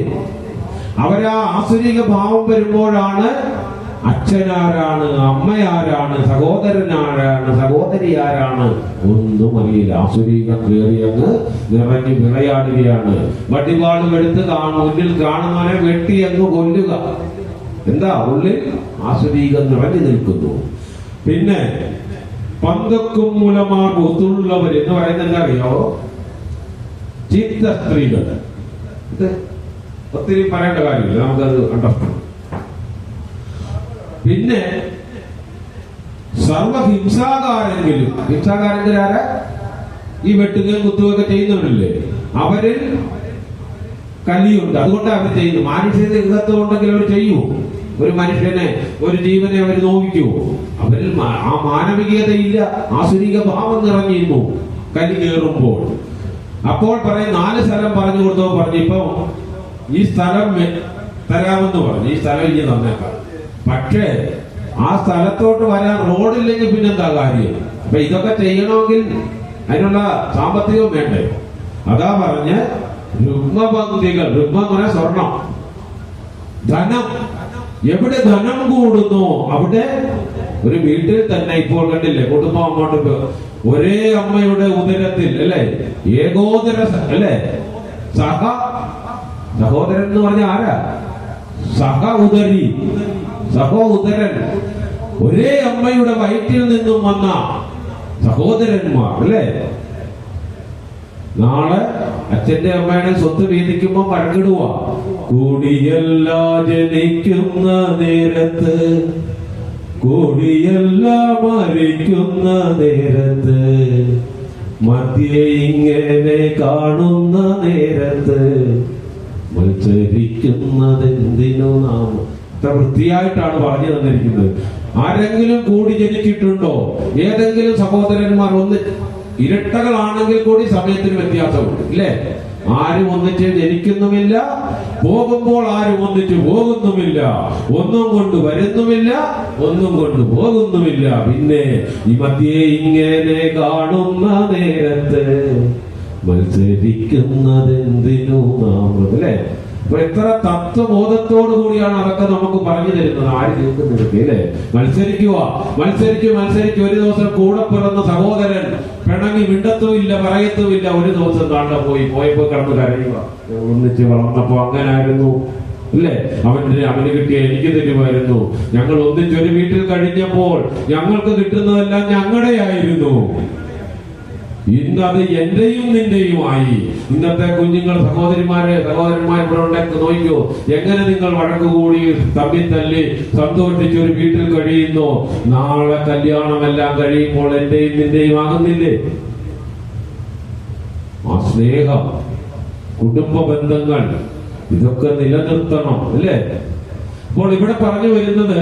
അവരാ ആസുരിക ഭാവം വരുമ്പോഴാണ് അച്ഛനാരാണ്, അമ്മയാരാണ്, സഹോദരനാരാണ്, സഹോദരി ആരാണ് ഒന്നും അറിയില്ല. ആസുരീകം കയറി അങ്ങ് നിറഞ്ഞു വിളയാടുകയാണ്. വടിവാളും എടുത്ത് മുന്നിൽ കാണുന്നവനെ വെട്ടി അങ്ങ് കൊല്ലുക. എന്താ? ഉള്ളിൽ ആസുരീകം നിറഞ്ഞു നിൽക്കുന്നു. പിന്നെ പന്തക്കും മൂലമാർ ഒത്തുള്ളവർ എന്ന് പറയുന്നത് എന്താ അറിയോ? ചിത്ത സ്ത്രീകൾ. ഇത് ഒത്തിരി പറയേണ്ട കാര്യമില്ല, നമുക്കത് അണ്ടർസ്റ്റാൻഡ്. പിന്നെ സർവഹിംസാകാരെങ്കിലും, ഹിംസാകാരെങ്കിലാരെ? ഈ വെട്ടുകയും കുത്തുകയൊക്കെ ചെയ്യുന്നവരില്ലേ, അവരിൽ കലിയുണ്ട്, അതുകൊണ്ട് അവർ ചെയ്യുന്നു. മാനുഷിക ഉണ്ടെങ്കിൽ അവർ ചെയ്യുമോ? ഒരു മനുഷ്യനെ, ഒരു ജീവനെ അവർ നോവിക്കുമോ? അവരിൽ ആ മാനവികതയില്ല, ആസുരിക ഭാവം നിറഞ്ഞിരുന്നു കലി കയറുമ്പോൾ. അപ്പോൾ പറയും 4 സ്ഥലം പറഞ്ഞു കൊടുത്തോ, പറഞ്ഞു ഇപ്പൊ ഈ സ്ഥലം തരാമെന്ന് പറഞ്ഞു, ഈ സ്ഥലം ഇനി തന്നേക്കാം. പക്ഷേ ആ സ്ഥലത്തോട്ട് വരാൻ റോഡില്ലെങ്കിൽ പിന്നെന്താ കാര്യം? അപ്പൊ ഇതൊക്കെ ചെയ്യണമെങ്കിൽ അതിനുള്ള സാമ്പത്തികവും വേണ്ടേ? അതാ പറഞ്ഞ് രുഗ്മപംക്തികൾ. രുഗ്മം എന്ന് പറഞ്ഞാൽ സ്വർണം, ധനം. എവിടെ ധനം കൂടുന്നു അവിടെ, ഒരു വീട്ടിൽ തന്നെ ഇപ്പോൾ കണ്ടില്ലേ, കുടുംബം അങ്ങോട്ട് ഒരേ അമ്മയുടെ ഉദരത്തിൽ അല്ലെ, ഏകോദര അല്ലെ, സഹോദരൻ എന്ന് പറഞ്ഞ ആരാ? ഉദരി, ഉദരൻ. ഒരേ അമ്മയുടെ വയറ്റിൽ നിന്നും വന്ന സഹോദരന്മാർ അല്ലെ. നാളെ അച്ഛന്റെ അമ്മയുടെ സ്വത്ത് വീതിക്കുമ്പോ പഴകിടുക. കൂടിയല്ല ജനിക്കുന്ന നേരത്ത്, കൂടിയല്ല മരിക്കുന്ന നേരത്ത്, മധ്യേ ഇങ്ങനെ കാണുന്ന നേരത്ത് മത്സരിക്കുന്നതെന്തിനു നാം. വൃത്തിയായിട്ടാണ് പറഞ്ഞു തന്നിരിക്കുന്നത്. ആരെങ്കിലും കൂടി ജനിച്ചിട്ടുണ്ടോ? ഏതെങ്കിലും സഹോദരന്മാർ ഒന്ന് ഇരട്ടകളാണെങ്കിൽ കൂടി സമയത്തിന് വ്യത്യാസമുണ്ട് ഇല്ലേ? ആരും ഒന്നിച്ച് ജനിക്കുന്നുമില്ല, പോകുമ്പോൾ ആരും ഒന്നിച്ച് പോകുന്നുമില്ല, ഒന്നും കൊണ്ട് വരുന്നുമില്ല, ഒന്നും കൊണ്ട് പോകുന്നുമില്ല. പിന്നെ ഈ മധ്യേ ഇങ്ങനെ കാണുന്ന നേരത്ത് മത്സരിക്കുന്നതെന്തിനു നാം, അല്ലേ? അപ്പൊ എത്ര തത്വബോധത്തോടു കൂടിയാണ് അതൊക്കെ നമുക്ക് പറഞ്ഞു തരുന്നത്. ആര് കേൾക്കുന്നില്ല, അല്ലേ? മത്സരിക്കുക, മത്സരിച്ച് ഒരു ദിവസം കൂടെ പിറന്ന സഹോദരൻ പിണങ്ങി മിണ്ടത്തുമില്ല, പറയത്തുമില്ല. ഒരു ദിവസം പോയപ്പോ കിടന്ന് കരയുക. ഒന്നിച്ച് വളർന്നപ്പോ അങ്ങനായിരുന്നു, അല്ലേ? അവന് കിട്ടിയ എനിക്ക് തരുമായിരുന്നു. ഞങ്ങൾ ഒന്നിച്ചൊരു വീട്ടിൽ കഴിഞ്ഞപ്പോൾ ഞങ്ങൾക്ക് കിട്ടുന്നതെല്ലാം ഞങ്ങളുടെ ആയിരുന്നു. ഇന്നത് എന്റെയും നിന്റെയുമായി. ഇന്നത്തെ കുഞ്ഞുങ്ങൾ സഹോദരന്മാർ ഇവിടെ ഉണ്ടെങ്കിൽ നോക്കിയോ, എങ്ങനെ നിങ്ങൾ വഴക്ക് കൂടി തമ്മിൽ തല്ലി സന്തോഷിച്ച് ഒരു വീട്ടിൽ കഴിയുന്നു. നാളെ കല്യാണമെല്ലാം കഴിയുമ്പോൾ എന്റെയും നിന്റെയും ആകുന്നില്ലേ? ആ സ്നേഹം, കുടുംബ ബന്ധങ്ങൾ, ഇതൊക്കെ നിലനിർത്തണം, അല്ലേ? അപ്പോൾ ഇവിടെ പറഞ്ഞു വരുന്നത്,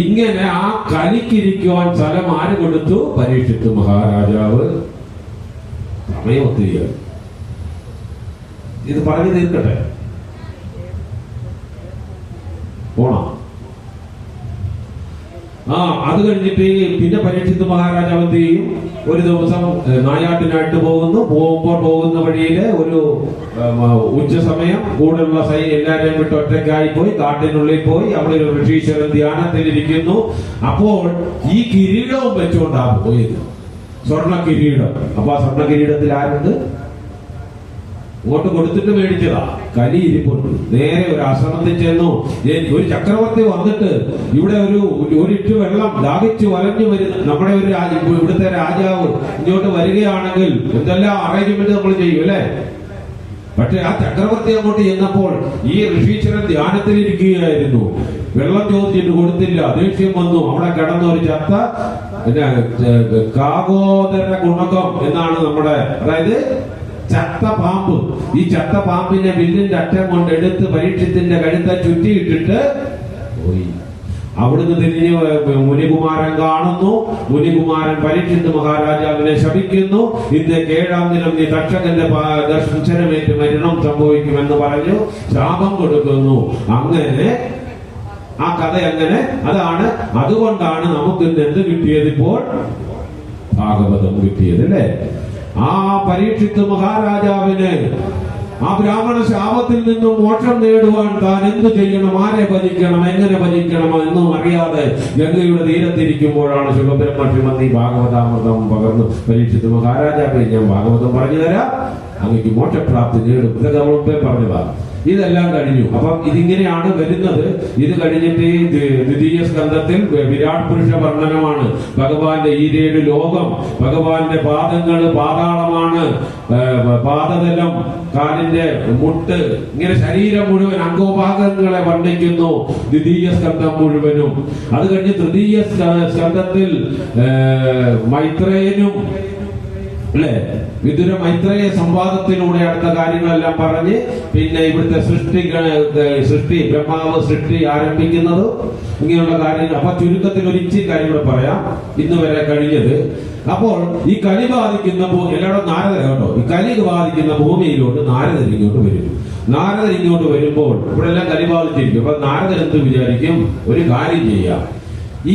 ഇങ്ങനെ ആ കലിക്കിരിക്കുവാൻ സ്ഥലം ആര് കൊടുത്തു? പരീക്ഷിത്തു മഹാരാജാവ്. സമയം ഒത്തിരി, ഇത് പറഞ്ഞു തീർക്കട്ടെ, പോണം. അത് കഴിഞ്ഞിട്ട് പിന്നെ പരീക്ഷിത്ത് മഹാരാജാവ് എന്ത് ചെയ്യും? ഒരു ദിവസം നായാട്ടിനായിട്ട് പോകുന്ന വഴിയില് ഒരു ഉച്ച സമയം കൂടെയുള്ള എല്ലാരെയും വിട്ട് ഒറ്റയ്ക്കായി പോയി കാട്ടിനുള്ളിൽ പോയി അവിടെ ഒരു ഋഷീശ്വരൻ ധ്യാനത്തിലിരിക്കുന്നു. അപ്പോൾ ഈ കിരീടവും വെച്ചുകൊണ്ടാണ് പോയത്, സ്വർണ്ണ കിരീടം. അപ്പൊ ആ സ്വർണ്ണ കിരീടത്തിൽ ആരുണ്ട്? ഇങ്ങോട്ട് കൊടുത്തിട്ട് മേടിച്ചതാ. കലി ഇരിപ്പുണ്ട്. നേരെ ഒരു ആശ്രമത്തിൽ ചെന്നു. ഒരു ചക്രവർത്തി വന്നിട്ട് ഇവിടെ ഒരിറ്റു വെള്ളം ദാഹിച്ചു വലഞ്ഞു വരുന്ന നമ്മുടെ ഇവിടുത്തെ രാജാവ് ഇങ്ങോട്ട് വരികയാണെങ്കിൽ എന്തെല്ലാം അറേഞ്ച്മെന്റ് നമ്മൾ ചെയ്യും, അല്ലേ? പക്ഷെ ആ ചക്രവർത്തി അങ്ങോട്ട് ചെന്നപ്പോൾ ഈ ഋഷീശ്വരൻ ധ്യാനത്തിലിരിക്കുകയായിരുന്നു. വെള്ളം ചോദിച്ചിട്ട് കൊടുത്തില്ല. ദേഷ്യം വന്നു. അവിടെ കിടന്ന ഒരു ചത്ത കാകോദര ഗുണകം എന്നാണ് നമ്മുടെ, അതായത് ചത്ത പാമ്പ്. ഈ ചത്ത പാമ്പിനെ വില്ലിന്റെ അറ്റം കൊണ്ട് എടുത്ത് പരീക്ഷത്തിന്റെ കഴുത്തെ ചുറ്റിയിട്ടിട്ട് പോയി. അവിടുന്ന് തിരിഞ്ഞ് മുനികുമാരൻ കാണുന്നു. മുനികുമാരൻ പരീക്ഷിത്ത് മഹാരാജാവിനെ ശപിക്കുന്നു. ഇന്ന് 7-ാം ദിനം നീ തക്ഷകന്റെ ദർശനമേറ്റ് മരണം സംഭവിക്കുമെന്ന് പറഞ്ഞു ശാപം കൊടുക്കുന്നു. അങ്ങനെ ആ കഥ അങ്ങനെ അതാണ്. അതുകൊണ്ടാണ് നമുക്ക് ഇന്ന് എന്ത് കിട്ടിയത്? ഇപ്പോൾ ഭാഗവതം കിട്ടിയത്, അല്ലേ? ആ പരീക്ഷിത്ത് മഹാരാജാവിന് ആ ബ്രാഹ്മണ ശാപത്തിൽ നിന്നും മോക്ഷം നേടുവാൻ താൻ എന്ത് ചെയ്യണം, ആരെ ഭജിക്കണം, എങ്ങനെ ഭജിക്കണം എന്നും അറിയാതെ ഗംഗയുടെ തീരത്തിരിക്കുമ്പോഴാണ് ശുഭബ്രഹ്മശ്രീമതി ഭാഗവതാമൃതം പകർന്നു പരീക്ഷിത്ത് മഹാരാജാവിനെ ഞാൻ ഭാഗവതം പറഞ്ഞു തരാം, അങ്ങേക്ക് മോക്ഷപ്രാപ്തി നേടും. ഇതൊക്കെ മുമ്പേ പറഞ്ഞതാണ്. ഇതെല്ലാം കഴിഞ്ഞു. അപ്പം ഇതിങ്ങനെയാണ് വരുന്നത്. ഇത് കഴിഞ്ഞിട്ട് ദ്വിതീയ സ്കന്ധത്തിൽ വിരാട് പുരുഷ വർണ്ണനമാണ്. ഭഗവാന്റെ ഈ 7 ലോകം, ഭഗവാന്റെ പാദങ്ങള് പാതാളമാണ്, പാദതലം, കാലിന്റെ മുട്ട്, ഇങ്ങനെ ശരീരം മുഴുവൻ അംഗോഭാഗങ്ങളെ വർണ്ണിക്കുന്നു ദ്വിതീയ സ്കന്ധം മുഴുവനും. അത് കഴിഞ്ഞ് തൃതീയ സ്കന്ധത്തിൽ മൈത്രേയനും, അല്ലെ, വിദുര മൈത്രേയ സംവാദത്തിലൂടെ അടുത്ത കാര്യങ്ങളെല്ലാം പറഞ്ഞ് പിന്നെ ഇവിടുത്തെ സൃഷ്ടി ബ്രഹ്മാവ് സൃഷ്ടി ആരംഭിക്കുന്നത്, ഇങ്ങനെയുള്ള കാര്യങ്ങൾ. അപ്പൊ ചുരുക്കത്തിൽ ഒരു ഇച്ചിരി കാര്യങ്ങൾ പറയാം. ഇന്ന് വരെ കഴിഞ്ഞത്. അപ്പോൾ ഈ കലി ബാധിക്കുന്ന എല്ലായിടും നാരദ കേട്ടോ, ഈ കലി ബാധിക്കുന്ന ഭൂമിയിലോട്ട് നാരദർ ഇങ്ങോട്ട് വരും. നാരദർ ഇങ്ങോട്ട് വരുമ്പോൾ ഇവിടെ എല്ലാം കലി ബാധിച്ചിരിക്കും. അപ്പൊ നാരദർ എന്ത് വിചാരിക്കും? ഒരു കാര്യം ചെയ്യാം,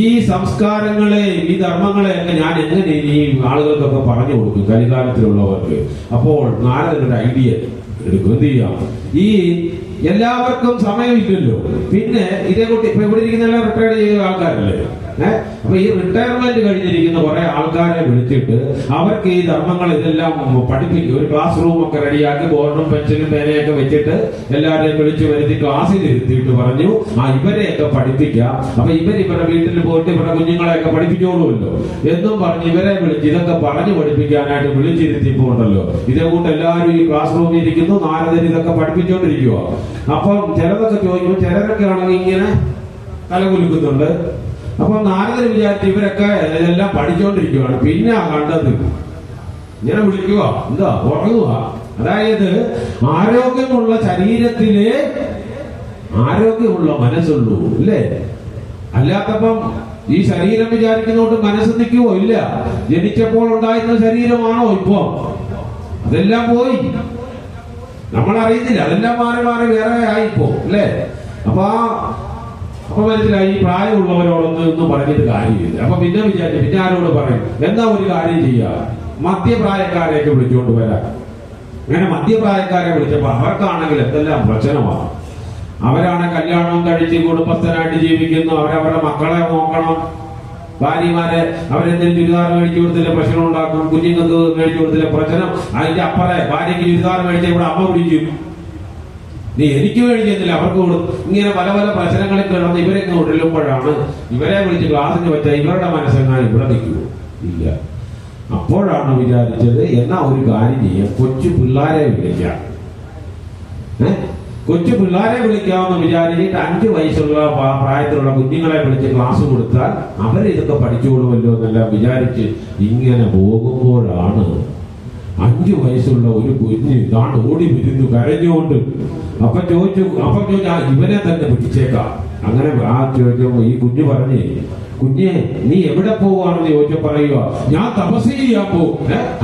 ഈ സംസ്കാരങ്ങളെ, ഈ ധർമ്മങ്ങളെ ഒക്കെ ഞാൻ എങ്ങനെ ഈ ആളുകൾക്കൊക്കെ പറഞ്ഞു കൊടുക്കും കലികാലത്തിലുള്ളവർക്ക്. അപ്പോൾ നാരദരുടെ ഐഡിയ എടുക്കും. എന്ത് ചെയ്യാം? ഈ എല്ലാവർക്കും സമയമില്ലല്ലോ. പിന്നെ ഇതേക്കൂട്ടി ഇപ്പൊ ഇവിടെ ഇരിക്കുന്ന എല്ലാം റിട്ടയർഡ് ചെയ്ത ആൾക്കാരല്ലേ. അപ്പൊ ഈ റിട്ടയർമെന്റ് കഴിഞ്ഞിരിക്കുന്ന കുറെ ആൾക്കാരെ വിളിച്ചിട്ട് അവർക്ക് ഈ ധർമ്മങ്ങൾ ഇതെല്ലാം പഠിപ്പിക്കും. ഒരു ക്ലാസ് റൂം ഒക്കെ റെഡിയാക്കി ബോർഡും പെൻസിലും പേനയൊക്കെ വെച്ചിട്ട് എല്ലാവരെയും വിളിച്ചു വരുത്തി ക്ലാസ്സിൽ ഇരുത്തിയിട്ട് പറഞ്ഞു, ഇവരെയൊക്കെ പഠിപ്പിക്കാം. അപ്പൊ ഇവരുടെ വീട്ടിൽ പോയിട്ട് ഇവരുടെ കുഞ്ഞുങ്ങളെയൊക്കെ പഠിപ്പിച്ചോളൂല്ലോ എന്നും പറഞ്ഞ് ഇവരെ വിളിച്ച് ഇതൊക്കെ പറഞ്ഞു പഠിപ്പിക്കാനായിട്ട് വിളിച്ചിരുത്തിയപ്പോ ഉണ്ടല്ലോ, ഇതേക്കൂട്ട് എല്ലാവരും ഈ ക്ലാസ് റൂമിൽ ഇരിക്കുന്നു. നാരദർ ഇതൊക്കെ പഠിപ്പിച്ചോണ്ടിരിക്കുക. അപ്പം ചിലതൊക്കെ ചോദിക്കുമ്പോൾ ചിലരൊക്കെ ആണെങ്കിൽ ഇങ്ങനെ തലകുലുക്കുന്നുണ്ട്. അപ്പൊ നാരദർ വിചാരിച്ച് ഇവരൊക്കെ ഇതെല്ലാം പഠിച്ചുകൊണ്ടിരിക്കുകയാണ്. പിന്നെ കണ്ടത് ഇങ്ങനെ വിളിക്കുക, എന്താ ഉറങ്ങുക. അതായത് ആരോഗ്യമുള്ള ശരീരത്തിലെ ആരോഗ്യമുള്ള മനസ്സുള്ളൂ, അല്ലേ? അല്ലാത്തപ്പം ഈ ശരീരം വിചാരിക്കുന്നോട്ട് മനസ്സ് നിൽക്കുവോ? ഇല്ല. ജനിച്ചപ്പോൾ ഉണ്ടായിരുന്ന ശരീരമാണോ ഇപ്പൊ? അതെല്ലാം പോയി. നമ്മൾ അറിയുന്നില്ല, അതെല്ലാം മാറി മാറി വേറെ ആയിപ്പോ അല്ലേ. അപ്പൊ മനസ്സിലായി ഈ പ്രായമുള്ളവരോടൊന്നും പറഞ്ഞിട്ട് കാര്യമില്ല. അപ്പൊ പിന്നെ വിചാരിച്ചു പിന്നെ ആരോട് പറയും, എന്താ ഒരു കാര്യം ചെയ്യുക, മധ്യപ്രായക്കാരെയൊക്കെ വിളിച്ചുകൊണ്ട് വരാം. അങ്ങനെ മധ്യപ്രായക്കാരെ വിളിച്ചപ്പോ അവർക്കാണെങ്കിൽ എന്തെല്ലാം പ്രശ്നമാണ്. അവരാണ് കല്യാണം കഴിച്ച് കുടുംബസ്ഥനായിട്ട് ജീവിക്കുന്നു, അവരവരുടെ മക്കളെ നോക്കണം, ഭാര്യമാരെ അവരെന്തെങ്കിലും ചുരിദാർ മേടിച്ചു കൊടുത്തില്ല പ്രശ്നം ഉണ്ടാക്കും, കുഞ്ഞുങ്ങൾക്ക് മേടിച്ചു കൊടുത്തില്ല പ്രശ്നം. അതിന്റെ അപ്പറെ ഭാര്യയ്ക്ക് ചുരിദാർ മേടിച്ച ഇവിടെ അമ്മ പിടിക്കും, നീ എനിക്ക് മേടിക്കുന്നില്ല അവർക്ക് കൊടുക്കും. ഇങ്ങനെ പല പല പ്രശ്നങ്ങളിൽ കിടന്ന് ഇവരെയൊക്കെ ഉടലുമ്പോഴാണ് ഇവരെ വിളിച്ച് ക്ലാസ്സിന് വെച്ചാൽ ഇവരുടെ മനസ്സെങ്ങാനും ഇവിടെ നിൽക്കുമോ ഇല്ല. അപ്പോഴാണ് വിചാരിച്ചത് എന്നാ ഒരു കാര്യം ചെയ്യാം, കൊച്ചു പിള്ളേരെ വിളിക്കാം. കൊച്ചു പിള്ളേരെ വിളിക്കാമെന്ന് വിചാരിച്ചിട്ട് 5 വയസ്സുള്ള പ്രായത്തിലുള്ള കുഞ്ഞുങ്ങളെ വിളിച്ച് ക്ലാസ് കൊടുത്താൽ അവരിതൊക്കെ പഠിച്ചുകൊള്ളുമല്ലോ എന്നെല്ലാം വിചാരിച്ച് ഇങ്ങനെ പോകുമ്പോഴാണ് 5 വയസ്സുള്ള ഒരു കുഞ്ഞ് ഇതാണ് ഓടി വരുന്നു കരഞ്ഞുകൊണ്ട്. അപ്പൊ ചോദിച്ചു ഇവനെ തന്നെ പിടിച്ചേക്കാം. അങ്ങനെ ആ ചോദിച്ചപ്പോ ഈ കുഞ്ഞ് പറഞ്ഞേ, കുഞ്ഞെ നീ എവിടെ പോവാണെന്ന് ചോദിച്ച പറയുക, ഞാൻ തപസ് ചെയ്യാൻ പോകും.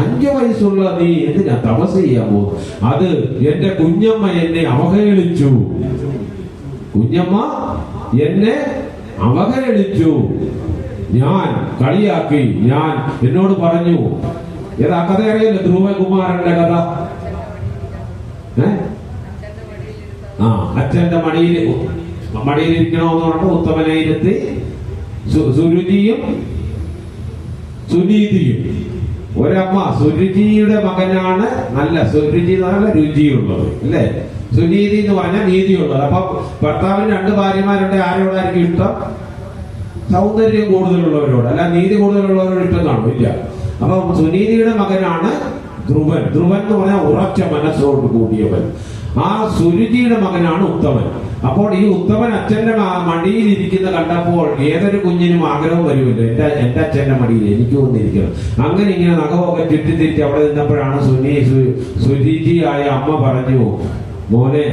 5 വയസ്സുള്ള നീ എന്തിനാ തപസ് ചെയ്യാൻ പോകും? അത് എന്റെ കുഞ്ഞമ്മ എന്നെ അവഹേളിച്ചു, കുഞ്ഞമ്മ എന്നെ അവഹേളിച്ചു, ഞാൻ കളിയാക്കി, ഞാൻ എന്നോട് പറഞ്ഞു. ഏതാ കഥ അറിയില്ല, ധ്രുവകുമാരന്റെ കഥ. അച്ഛന്റെ മടിയിലിരിക്കണമെന്ന് പറഞ്ഞിട്ട് ഉത്തമനെ ഇരുത്തി സുരുചിയും സുനീതിയും. ഒരമ്മ സുരുചിയുടെ മകനാണ്, നല്ല സുരുചി നല്ല രുചിയുള്ളത് അല്ലേ, സുനീതി എന്ന് പറഞ്ഞാൽ നീതിയുള്ളത്. അപ്പൊ ഭർത്താവിന് 2 ഭാര്യമാരുണ്ട്, ആരോടായിരിക്കും ഇഷ്ടം? സൗന്ദര്യം കൂടുതലുള്ളവരോട്, അല്ല നീതി കൂടുതലുള്ളവരോട് ഇഷ്ടം കാണും ഇല്ല. അപ്പൊ സുനീതിയുടെ മകനാണ് ധ്രുവൻ. ധ്രുവൻ എന്ന് പറഞ്ഞാൽ ഉറച്ച മനസ്സോട് കൂടിയവൻ. ആ സുരുചിയുടെ മകനാണ് ഉത്തമൻ. അപ്പോൾ ഈ ഉത്തമൻ അച്ഛന്റെ മടിയിൽ ഇരിക്കുന്ന കണ്ടപ്പോൾ ഏതൊരു കുഞ്ഞിനും ആഗ്രഹം വരുമല്ലോ, എന്റെ അച്ഛന്റെ മടിയിൽ എനിക്ക് വന്നിരിക്കണം. അങ്ങനെ ഇങ്ങനെ നഖമൊക്കെ ചുറ്റിത്തിരിച്ച് അവിടെ നിന്നപ്പോഴാണ് സുരുചിയായ അമ്മ പറഞ്ഞു, മോനെ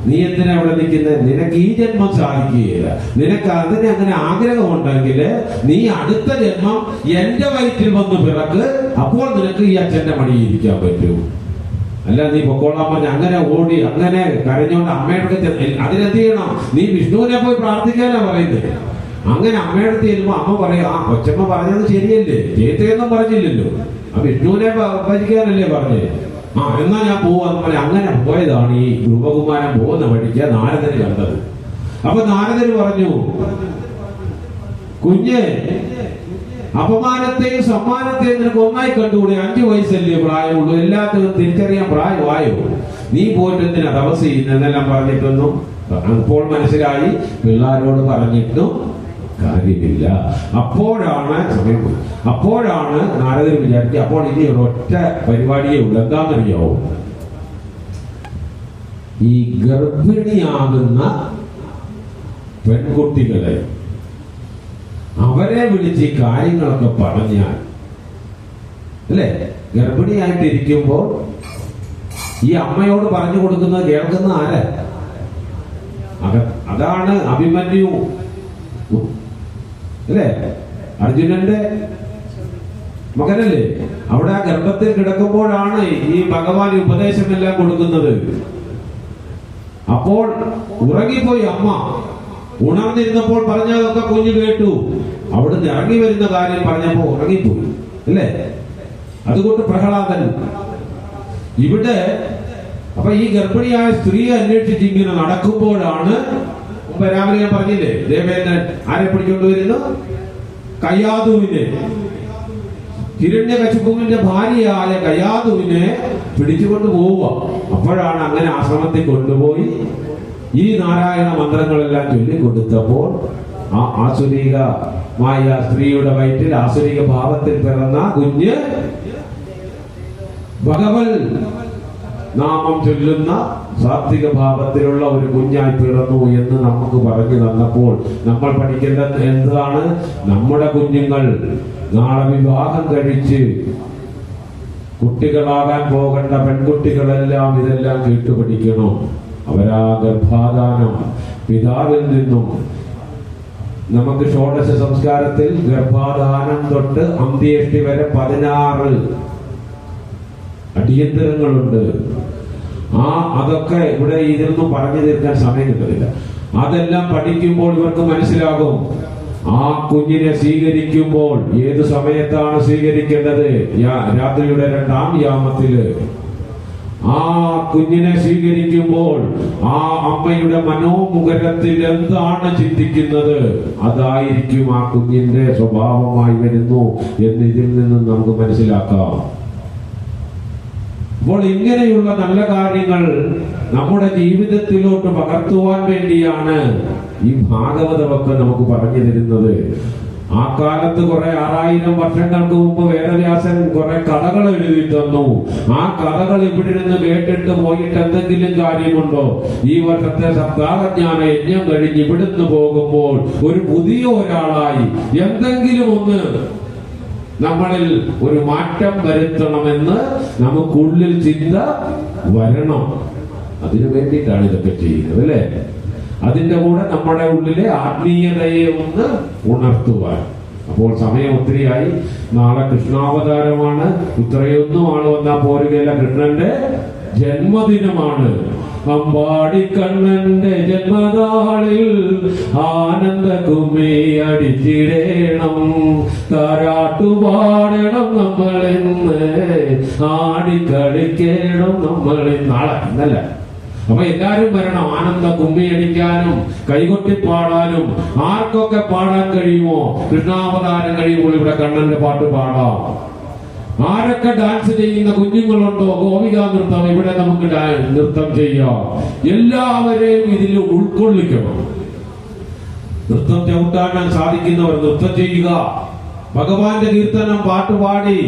നീ എന്തിനാ അവിടെ നിൽക്കുന്നത്, നിനക്ക് ഈ ജന്മം സാധിക്കുകയില്ല, നിനക്ക് അതിന് അങ്ങനെ ആഗ്രഹമുണ്ടെങ്കിൽ നീ അടുത്ത ജന്മം എന്റെ വയറ്റിൽ വന്ന് പിറക്ക്, അപ്പോൾ നിനക്ക് ഈ അച്ഛന്റെ മടിയിൽ ഇരിക്കാൻ പറ്റൂ. അല്ല നീ പൊക്കോളാൻ പറഞ്ഞ അങ്ങനെ ഓടി അങ്ങനെ കരഞ്ഞോണ്ട് അമ്മയുടെ അതിനെന്ത് ചെയ്യണം, നീ വിഷ്ണുവിനെ പോയി പ്രാർത്ഥിക്കാനാ പറയുന്നത്. അങ്ങനെ അമ്മയുടെ ചെല്ലുമ്പോ അമ്മ പറയും, ആ കൊച്ചമ്മ പറഞ്ഞത് ശരിയല്ലേ, ചേത്തയൊന്നും പറഞ്ഞില്ലല്ലോ, ആ വിഷ്ണുവിനെ ഭജിക്കാനല്ലേ പറഞ്ഞേ, എന്നാ ഞാൻ പോവാന്ന് പറഞ്ഞ അങ്ങനെ പോയതാണ് ഈ ധ്രുവകുമാരൻ പോകുന്ന വഴിക്ക് നാരദന് കണ്ടത്. അപ്പൊ നാരദന് പറഞ്ഞു, കുഞ്ഞ് അപമാനത്തെയും സമ്മാനത്തെയും നിനക്ക് ഒന്നായി കണ്ടുകൂടി, 5 വയസ്സല്ലേ പ്രായമുള്ളൂ, എല്ലാത്തിനും തിരിച്ചറിയാൻ പ്രായമായോ, നീ പോയിട്ട് എന്തിനാ തപസ് ചെയ്യുന്നെന്നെല്ലാം പറഞ്ഞിട്ടൊന്നും അപ്പോൾ മനസ്സിലായി പിള്ളേരോട് പറഞ്ഞിട്ടും കാര്യമില്ല. അപ്പോഴാണ് നാരദർ വിചാരിക്കുക, അപ്പോൾ ഇനി ഒറ്റ പരിപാടിയേ ഉള്ളൂ. എന്താണെന്നറിയാവോ, ഈ ഗർഭിണിയാകുന്ന പെൺകുട്ടികളെ അവരെ വിളിച്ച് ഈ കാര്യങ്ങളൊക്കെ പറഞ്ഞാൽ അല്ലേ, ഗർഭിണിയായിട്ടിരിക്കുമ്പോൾ ഈ അമ്മയോട് പറഞ്ഞു കൊടുക്കുന്നത് കേൾക്കുന്ന ആരാ? അതാണ് അഭിമന്യു അല്ലേ, അർജുനന്റെ മകനല്ലേ. അവിടെ ആ ഗർഭത്തിൽ കിടക്കുമ്പോഴാണ് ഈ ഭഗവാൻ ഉപദേശമെല്ലാം കൊടുക്കുന്നത്. അപ്പോൾ ഉറങ്ങിപ്പോയി അമ്മ. ഉണർന്നിരുന്നപ്പോൾ പറഞ്ഞതൊക്കെ കുഞ്ഞു കേട്ടു. അവിടുന്ന് ഇറങ്ങി വരുന്ന കാര്യം പറഞ്ഞപ്പോ ഉറങ്ങിപ്പോയി അല്ലേ. അതുകൊണ്ട് പ്രഹ്ലാദൻ ഇവിടെ അപ്പൊ ഈ ഗർഭിണിയായ സ്ത്രീയെ അന്വേഷിച്ച് ഇങ്ങനെ നടക്കുമ്പോഴാണ് രാവിലെ ഞാൻ പറഞ്ഞില്ലേ, ദേവേന്ദ്രൻ ആരെ പിടിച്ചുകൊണ്ടുവരുന്നു? കയ്യാതുവിനെ, ഹിരണ്യകശിപുവിന്റെ ഭാര്യയായ കയ്യാതുവിനെ പിടിച്ചുകൊണ്ട് പോവുക. അപ്പോഴാണ് അങ്ങനെ ആശ്രമത്തിൽ കൊണ്ടുപോയി ഈ നാരായണ മന്ത്രങ്ങളെല്ലാം ചൊല്ലിക്കൊടുത്തപ്പോൾ ആ ആസുരികമായ സ്ത്രീയുടെ വയറ്റിൽ ആസുരിക ഭാവത്തിൽ പിറന്ന കുഞ്ഞ് ഭഗവത് നാമം ചൊല്ലുന്ന സാത്വിക ഭാവത്തിലുള്ള ഒരു കുഞ്ഞായി പിറന്നു എന്ന് നമുക്ക് പറഞ്ഞു തന്നപ്പോൾ നമ്മൾ പഠിക്കേണ്ടത് എന്താണ്? നമ്മുടെ കുഞ്ഞുങ്ങൾ നാളെ വിവാഹം കഴിച്ച് കുട്ടികളാകാൻ പോകേണ്ട പെൺകുട്ടികളെല്ലാം ഇതെല്ലാം കേട്ടുപഠിക്കണം. അവരാ ഗർഭാധാനം പിതാവിൽ നിന്നും നമുക്ക് ഷോഡശ സംസ്കാരത്തിൽ ഗർഭാധാനം തൊട്ട് അന്ത്യേഷ്ടി വരെ 16 അടിയന്തരങ്ങളുണ്ട്. അതൊക്കെ ഇവിടെ ഇതൊന്നും പറഞ്ഞു തീർക്കാൻ സമയം കിട്ടുന്നില്ല. അതെല്ലാം പഠിക്കുമ്പോൾ ഇവർക്ക് മനസ്സിലാകും. ആ കുഞ്ഞിനെ സ്വീകരിക്കുമ്പോൾ ഏത് സമയത്താണ് സ്വീകരിക്കേണ്ടത്? രാത്രിയുടെ 2-ാം യാമത്തില് ആ കുഞ്ഞിനെ സ്വീകരിക്കുമ്പോൾ ആ അമ്മയുടെ മനോമുഖരത്തിൽ എന്താണ് ചിന്തിക്കുന്നത് അതായിരിക്കും ആ കുഞ്ഞിന്റെ സ്വഭാവമായി വരുന്നു എന്ന് ഇതിൽ നിന്നും നമുക്ക് മനസ്സിലാക്കാം. അപ്പോൾ ഇങ്ങനെയുള്ള നല്ല കാര്യങ്ങൾ നമ്മുടെ ജീവിതത്തിലോട്ട് പകർത്തുവാൻ വേണ്ടിയാണ് ഈ ഭാഗവതമൊക്കെ നമുക്ക് പറഞ്ഞു തരുന്നത്. ആ കാലത്ത് 6000 വർഷങ്ങൾക്ക് മുമ്പ് വേദവ്യാസൻ കുറെ കഥകൾ എഴുതി തന്നു. ആ കഥകൾ ഇവിടെ നിന്ന് കേട്ടിട്ട് പോയിട്ട് എന്തെങ്കിലും കാര്യമുണ്ടോ? ഈ വർഷത്തെ സപ്താഹജ്ഞാന യജ്ഞം കഴിഞ്ഞ് ഇവിടുന്ന് പോകുമ്പോൾ ഒരു പുതിയ ഒരാളായി എന്തെങ്കിലും ഒന്ന് നമ്മളിൽ ഒരു മാറ്റം വരുത്തണമെന്ന് നമുക്കുള്ളിൽ ചിന്ത വരണം. അതിനു വേണ്ടിയിട്ടാണ് ഇതൊക്കെ ചെയ്യുന്നത്, അല്ലേ? അതിന്റെ കൂടെ നമ്മുടെ ഉള്ളിലെ ആത്മീയതയെ ഒന്ന് ഉണർത്തുവാൻ. അപ്പോൾ സമയം ഒത്തിരിയായി. നാളെ കൃഷ്ണാവതാരമാണ്. ഇത്രയൊന്നും ആള് വന്നാൽ പോരുകയില്ല. കൃഷ്ണന്റെ ജന്മദിനമാണ്. അമ്പാടിക്കണ്ണന്റെ ജന്മനാളിൽ ആനന്ദ കുമ്മി അടിച്ചിടേണം, താരാട്ടുപാടണം നമ്മളെന്ന്, ആടിക്കളിക്കണം നമ്മളിന്ന്. നാളെ ഇന്നല്ല. അപ്പൊ എല്ലാരും വരണം. ആനന്ദ കുമ്മിയടിക്കാനും കൈകൊട്ടി പാടാനും. ആർക്കൊക്കെ പാടാൻ കഴിയുമോ? കൃഷ്ണാവതാരം കഴിയുമ്പോൾ ഇവിടെ കണ്ണന്റെ പാട്ട് പാടാം. ആരൊക്കെ ഡാൻസ് ചെയ്യുന്ന കുഞ്ഞുങ്ങളുണ്ടോ? ഗോപികാ നൃത്തം ഇവിടെ നമുക്ക് നൃത്തം ചെയ്യാം. എല്ലാവരെയും ഇതിൽ ഉൾക്കൊള്ളിക്കണം. നൃത്തം ചവിട്ടാൻ സാധിക്കുന്നവർ നൃത്തം ചെയ്യുക. ഭഗവാന്റെ കീർത്തനം പാട്ടുപാടി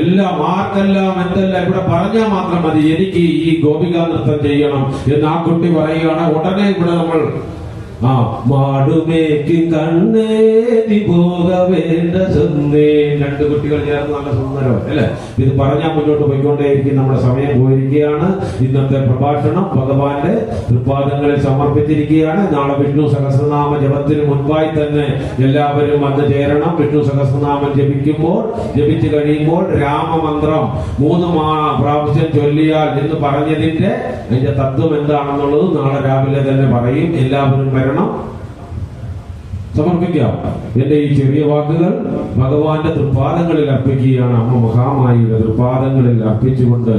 എല്ലാം ആർക്കെല്ലാം എന്തെല്ലാം ഇവിടെ പറഞ്ഞാൽ മാത്രം മതി. എനിക്ക് ഈ ഗോപികാ നൃത്തം ചെയ്യണം എന്ന് ആ കുട്ടി പറയുകയാണ്. ഉടനെ ഇവിടെ നമ്മൾ മാടുമേക്കും കണ്ണേ നീ പോക വേണ്ട സ്വന്തേ. 2 കുട്ടികൾ ചേർന്ന് നല്ല സുന്ദരം, അല്ലെ? ഇത് പറഞ്ഞാൽ മുന്നോട്ട് പോയിക്കൊണ്ടേയിരിക്കും. നമ്മുടെ സമയം പോയിരിക്കുകയാണ്. ഇന്നത്തെ പ്രഭാഷണം ഭഗവാന്റെ തൃപ്പാദങ്ങളിൽ സമർപ്പിച്ചിരിക്കുകയാണ്. നാളെ വിഷ്ണു സഹസ്രനാമ ജപത്തിന് മുൻപായി തന്നെ എല്ലാവരും വന്ന് ചേരണം. വിഷ്ണു സഹസ്രനാമം ജപിച്ചു കഴിയുമ്പോൾ രാമമന്ത്രം 3 പ്രാവശ്യം ചൊല്ലിയാൽ എന്ന് പറഞ്ഞതിന്റെ അതിന്റെ തത്വം എന്താണെന്നുള്ളത് നാളെ രാവിലെ തന്നെ പറയും. എല്ലാവരും വരണം, സമർപ്പിക്കാം. എന്റെ ഈ ചെറിയ വാക്കുകൾ ഭഗവാന്റെ തൃപ്പാദങ്ങളിൽ അർപ്പിക്കുകയാണ്. അമ്മ മഹാമായിയുടെ തൃപ്പാദങ്ങളിൽ അർപ്പിച്ചുകൊണ്ട്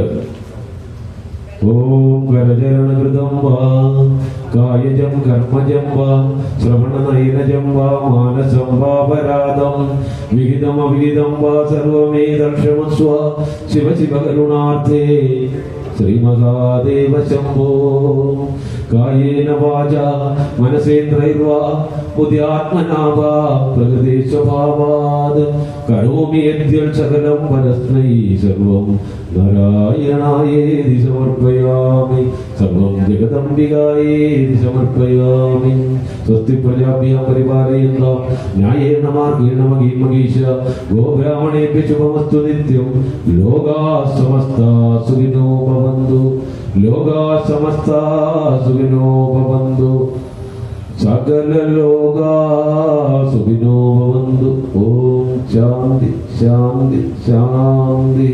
ഓം കരചരണകൃതം വാ കായജം കർമ്മജം വാ ശ്രവണനയനജം വാ മാനസം വാപരാധം വിഹിതം അവിഹിതം വാ സർവമേ ദർശമസ്വ ശിവ ശിവ കരുണാർത്ഥേ ശ്രീമഹാദേവ ശംഭോ. കായേന വാചാ മനസേന്ദ്രൈർവാ ബുദ്ധ്യാത്മനാ വാ പ്രകൃതി സ്വഭാവാത് കരോമി യദ്യൽ സകലം പരസ്മൈ സർവം നാരായണായേതി സമർപ്പയാമി, സർവം ജഗദംബികായേതി സമർപ്പയാമി. സ്വസ്തി പ്രജാഭ്യാം പരിപാലയന്താം ന്യായേന മാർഗേണ മഹീം മഹീശ ഗോബ്രാഹ്മണേഭ്യഃ ശുഭമസ്തു നിത്യം. ലോകാഃ സമസ്താഃ സുഖിനോ ഭവന്തു, ലോകാഃ സമസ്താഃ സുഖിനോ ഭവന്തു, സകല ലോകാഃ സുഖിനോ ഭവന്തു. ഓം ശാന്തി ശാന്തി ശാന്തി.